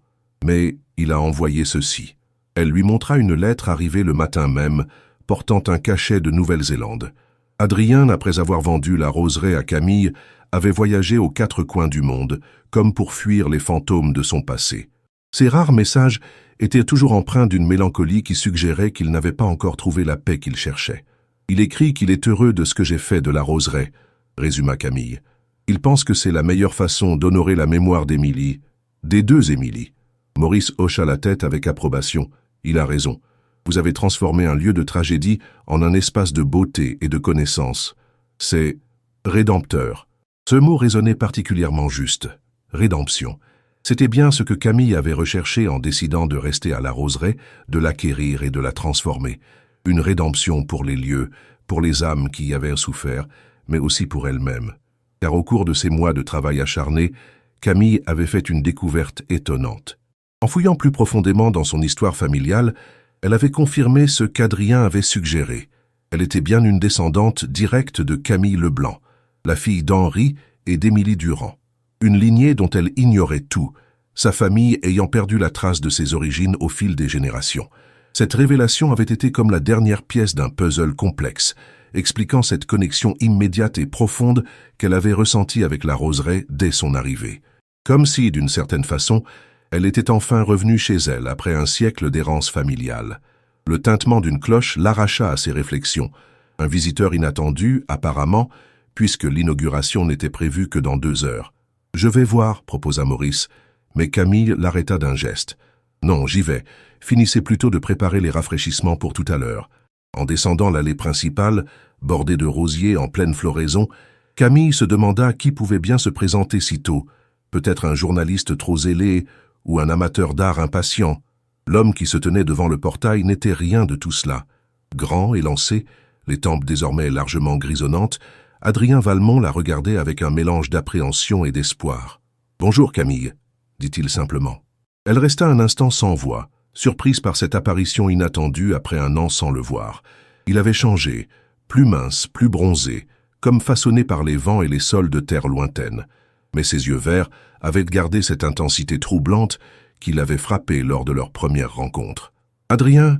mais il a envoyé ceci. » Elle lui montra une lettre arrivée le matin même, portant un cachet de Nouvelle-Zélande. Adrien, après avoir vendu la roseraie à Camille, avait voyagé aux quatre coins du monde, comme pour fuir les fantômes de son passé. Ces rares messages étaient toujours empreints d'une mélancolie qui suggérait qu'il n'avait pas encore trouvé la paix qu'il cherchait. « Il écrit qu'il est heureux de ce que j'ai fait de la roseraie », résuma Camille. « Il pense que c'est la meilleure façon d'honorer la mémoire d'Émilie, des deux Émilie. » Maurice hocha la tête avec approbation. « Il a raison. Vous avez transformé un lieu de tragédie en un espace de beauté et de connaissance. C'est rédempteur. » Ce mot résonnait particulièrement juste. Rédemption. C'était bien ce que Camille avait recherché en décidant de rester à la roseraie, de l'acquérir et de la transformer. Une rédemption pour les lieux, pour les âmes qui y avaient souffert, mais aussi pour elle-même. Car au cours de ces mois de travail acharné, Camille avait fait une découverte étonnante. En fouillant plus profondément dans son histoire familiale, elle avait confirmé ce qu'Adrien avait suggéré. Elle était bien une descendante directe de Camille Leblanc, la fille d'Henri et d'Émilie Durand. Une lignée dont elle ignorait tout, sa famille ayant perdu la trace de ses origines au fil des générations. Cette révélation avait été comme la dernière pièce d'un puzzle complexe, expliquant cette connexion immédiate et profonde qu'elle avait ressentie avec la roseraie dès son arrivée. Comme si, d'une certaine façon, elle était enfin revenue chez elle après un siècle d'errance familiale. Le tintement d'une cloche l'arracha à ses réflexions. Un visiteur inattendu, apparemment, puisque l'inauguration n'était prévue que dans 2 heures. « Je vais voir », proposa Maurice, mais Camille l'arrêta d'un geste. « Non, j'y vais. Finissez plutôt de préparer les rafraîchissements pour tout à l'heure. » En descendant l'allée principale, bordée de rosiers en pleine floraison, Camille se demanda qui pouvait bien se présenter si tôt. Peut-être un journaliste trop zélé ou un amateur d'art impatient. L'homme qui se tenait devant le portail n'était rien de tout cela. Grand, élancé, les tempes désormais largement grisonnantes, Adrien Valmont la regardait avec un mélange d'appréhension et d'espoir. « Bonjour Camille », dit-il simplement. Elle resta un instant sans voix, surprise par cette apparition inattendue après un an sans le voir. Il avait changé, plus mince, plus bronzé, comme façonné par les vents et les sols de terre lointaine. Mais ses yeux verts avaient gardé cette intensité troublante qui l'avait frappé lors de leur première rencontre. « Adrien,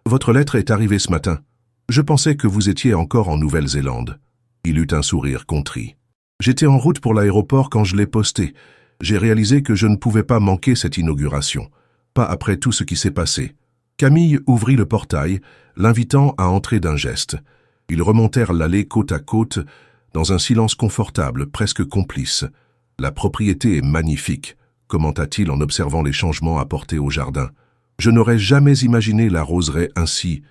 votre lettre est arrivée ce matin. Je pensais que vous étiez encore en Nouvelle-Zélande. » Il eut un sourire contrit. « J'étais en route pour l'aéroport quand je l'ai posté. J'ai réalisé que je ne pouvais pas manquer cette inauguration. Pas après tout ce qui s'est passé. » Camille ouvrit le portail, l'invitant à entrer d'un geste. Ils remontèrent l'allée côte à côte, dans un silence confortable, presque complice. « La propriété est magnifique », commenta-t-il en observant les changements apportés au jardin. « Je n'aurais jamais imaginé la roseraie ainsi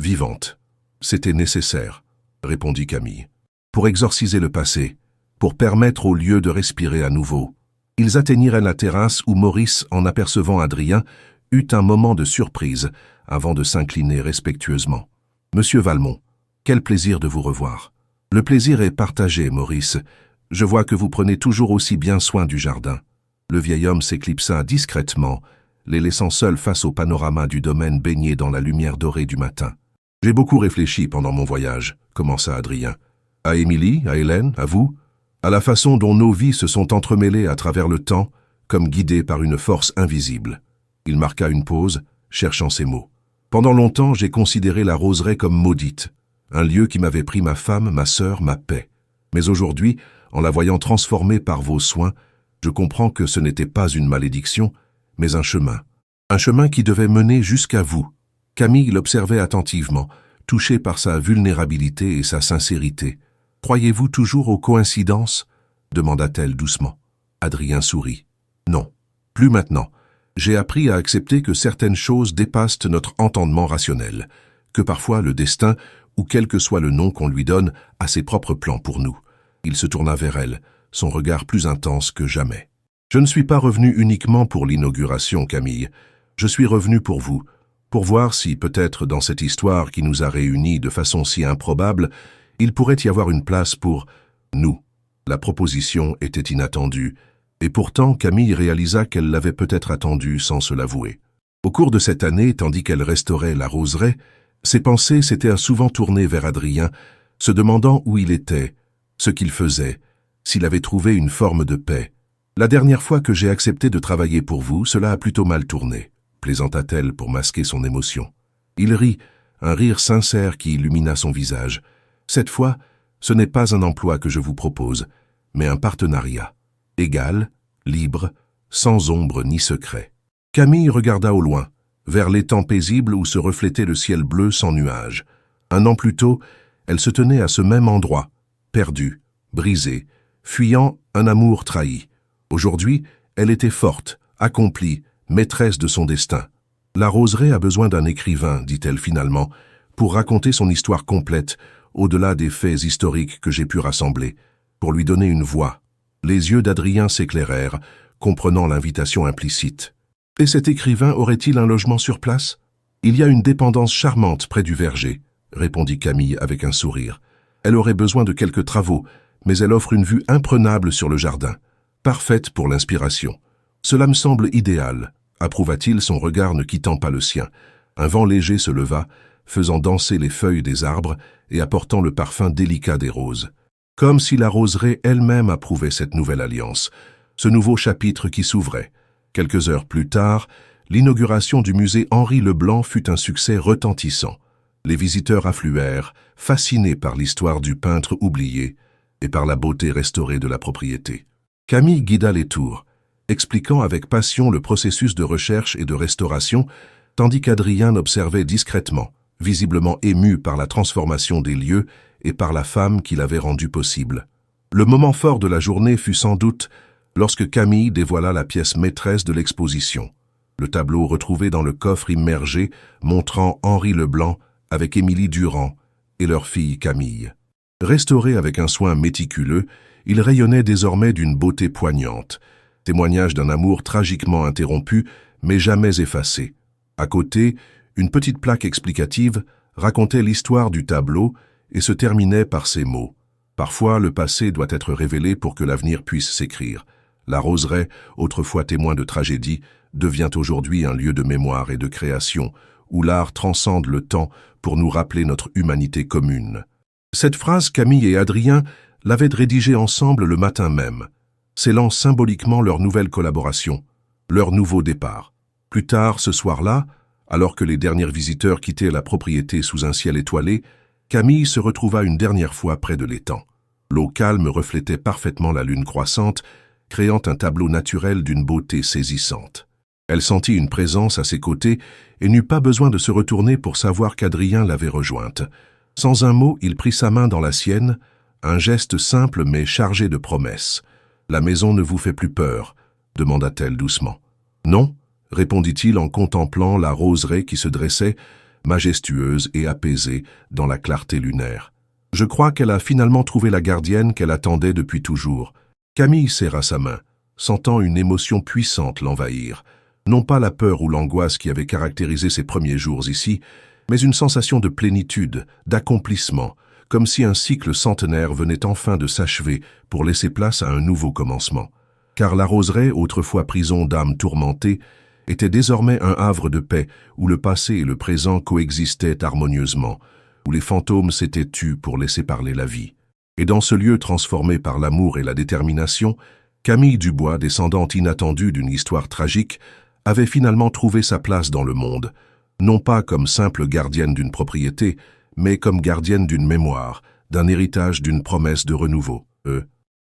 vivante. »« C'était nécessaire », répondit Camille. « Pour exorciser le passé, pour permettre au lieu de respirer à nouveau. » Ils atteignirent la terrasse où Maurice, en apercevant Adrien, eut un moment de surprise avant de s'incliner respectueusement. « Monsieur Valmont, quel plaisir de vous revoir. »« Le plaisir est partagé, Maurice. Je vois que vous prenez toujours aussi bien soin du jardin. » Le vieil homme s'éclipsa discrètement, les laissant seuls face au panorama du domaine baigné dans la lumière dorée du matin. « J'ai beaucoup réfléchi pendant mon voyage, » commença Adrien. « À Émilie, à Hélène, à vous, à la façon dont nos vies se sont entremêlées à travers le temps, comme guidées par une force invisible. » Il marqua une pause, cherchant ses mots. « Pendant longtemps, j'ai considéré la roseraie comme maudite, un lieu qui m'avait pris ma femme, ma sœur, ma paix. Mais aujourd'hui, en la voyant transformée par vos soins, je comprends que ce n'était pas une malédiction, mais un chemin qui devait mener jusqu'à vous. » Camille l'observait attentivement, touché par sa vulnérabilité et sa sincérité. « Croyez-vous toujours aux coïncidences ?» demanda-t-elle doucement. Adrien sourit. « Non, plus maintenant. J'ai appris à accepter que certaines choses dépassent notre entendement rationnel, que parfois le destin, ou quel que soit le nom qu'on lui donne, a ses propres plans pour nous. » Il se tourna vers elle, son regard plus intense que jamais. « Je ne suis pas revenu uniquement pour l'inauguration, Camille. Je suis revenu pour vous, pour voir si, peut-être dans cette histoire qui nous a réunis de façon si improbable, il pourrait y avoir une place pour nous. La proposition était inattendue, et pourtant Camille réalisa qu'elle l'avait peut-être attendue sans se l'avouer. Au cours de cette année, tandis qu'elle restaurait la roseraie, ses pensées s'étaient souvent tournées vers Adrien, se demandant où il était, ce qu'il faisait, s'il avait trouvé une forme de paix. « La dernière fois que j'ai accepté de travailler pour vous, cela a plutôt mal tourné », plaisanta-t-elle pour masquer son émotion. Il rit, un rire sincère qui illumina son visage. « Cette fois, ce n'est pas un emploi que je vous propose, mais un partenariat. Égal, libre, sans ombre ni secret. » Camille regarda au loin, vers l'étang paisible où se reflétait le ciel bleu sans nuages. Un an plus tôt, elle se tenait à ce même endroit, perdue, brisée, fuyant un amour trahi. Aujourd'hui, elle était forte, accomplie, maîtresse de son destin. « La roseraie a besoin d'un écrivain, dit-elle finalement, pour raconter son histoire complète, au-delà des faits historiques que j'ai pu rassembler, pour lui donner une voix. » Les yeux d'Adrien s'éclairèrent, comprenant l'invitation implicite. « Et cet écrivain aurait-il un logement sur place ? » « Il y a une dépendance charmante près du verger, » répondit Camille avec un sourire. « Elle aurait besoin de quelques travaux, mais elle offre une vue imprenable sur le jardin. Parfaite pour l'inspiration. Cela me semble idéal, » approuva-t-il, son regard ne quittant pas le sien. Un vent léger se leva, faisant danser les feuilles des arbres et apportant le parfum délicat des roses. Comme si la roseraie elle-même approuvait cette nouvelle alliance, ce nouveau chapitre qui s'ouvrait. Quelques heures plus tard, l'inauguration du musée Henri Leblanc fut un succès retentissant. Les visiteurs affluèrent, fascinés par l'histoire du peintre oublié et par la beauté restaurée de la propriété. Camille guida les tours, expliquant avec passion le processus de recherche et de restauration, tandis qu'Adrien observait discrètement, visiblement ému par la transformation des lieux et par la femme qui l'avait rendu possible. Le moment fort de la journée fut sans doute lorsque Camille dévoila la pièce maîtresse de l'exposition, le tableau retrouvé dans le coffre immergé montrant Henri Leblanc avec Émilie Durand et leur fille Camille. Restauré avec un soin méticuleux, il rayonnait désormais d'une beauté poignante, témoignage d'un amour tragiquement interrompu, mais jamais effacé. À côté, une petite plaque explicative racontait l'histoire du tableau et se terminait par ces mots. Parfois, le passé doit être révélé pour que l'avenir puisse s'écrire. La roseraie, autrefois témoin de tragédie, devient aujourd'hui un lieu de mémoire et de création, où l'art transcende le temps pour nous rappeler notre humanité commune. Cette phrase, Camille et Adrien l'avaient rédigée ensemble le matin même, scellant symboliquement leur nouvelle collaboration, leur nouveau départ. Plus tard, ce soir-là, alors que les derniers visiteurs quittaient la propriété sous un ciel étoilé, Camille se retrouva une dernière fois près de l'étang. L'eau calme reflétait parfaitement la lune croissante, créant un tableau naturel d'une beauté saisissante. Elle sentit une présence à ses côtés et n'eut pas besoin de se retourner pour savoir qu'Adrien l'avait rejointe. Sans un mot, il prit sa main dans la sienne, un geste simple mais chargé de promesses. « La maison ne vous fait plus peur ?» demanda-t-elle doucement. « Non » répondit-il en contemplant la roseraie qui se dressait, majestueuse et apaisée dans la clarté lunaire. « Je crois qu'elle a finalement trouvé la gardienne qu'elle attendait depuis toujours. » Camille serra sa main, sentant une émotion puissante l'envahir. Non pas la peur ou l'angoisse qui avait caractérisé ses premiers jours ici, mais une sensation de plénitude, d'accomplissement, comme si un cycle centenaire venait enfin de s'achever pour laisser place à un nouveau commencement. Car la roseraie, autrefois prison d'âmes tourmentées, était désormais un havre de paix où le passé et le présent coexistaient harmonieusement, où les fantômes s'étaient tus pour laisser parler la vie. Et dans ce lieu transformé par l'amour et la détermination, Camille Dubois, descendante inattendue d'une histoire tragique, avait finalement trouvé sa place dans le monde, non pas comme simple gardienne d'une propriété, mais comme gardienne d'une mémoire, d'un héritage, d'une promesse de renouveau.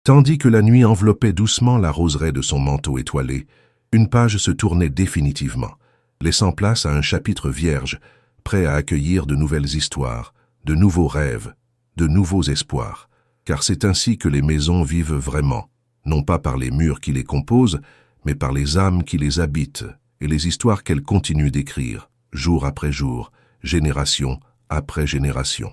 Tandis que la nuit enveloppait doucement la roseraie de son manteau étoilé, une page se tournait définitivement, laissant place à un chapitre vierge, prêt à accueillir de nouvelles histoires, de nouveaux rêves, de nouveaux espoirs. Car c'est ainsi que les maisons vivent vraiment, non pas par les murs qui les composent, mais par les âmes qui les habitent et les histoires qu'elles continuent d'écrire, jour après jour, génération après génération.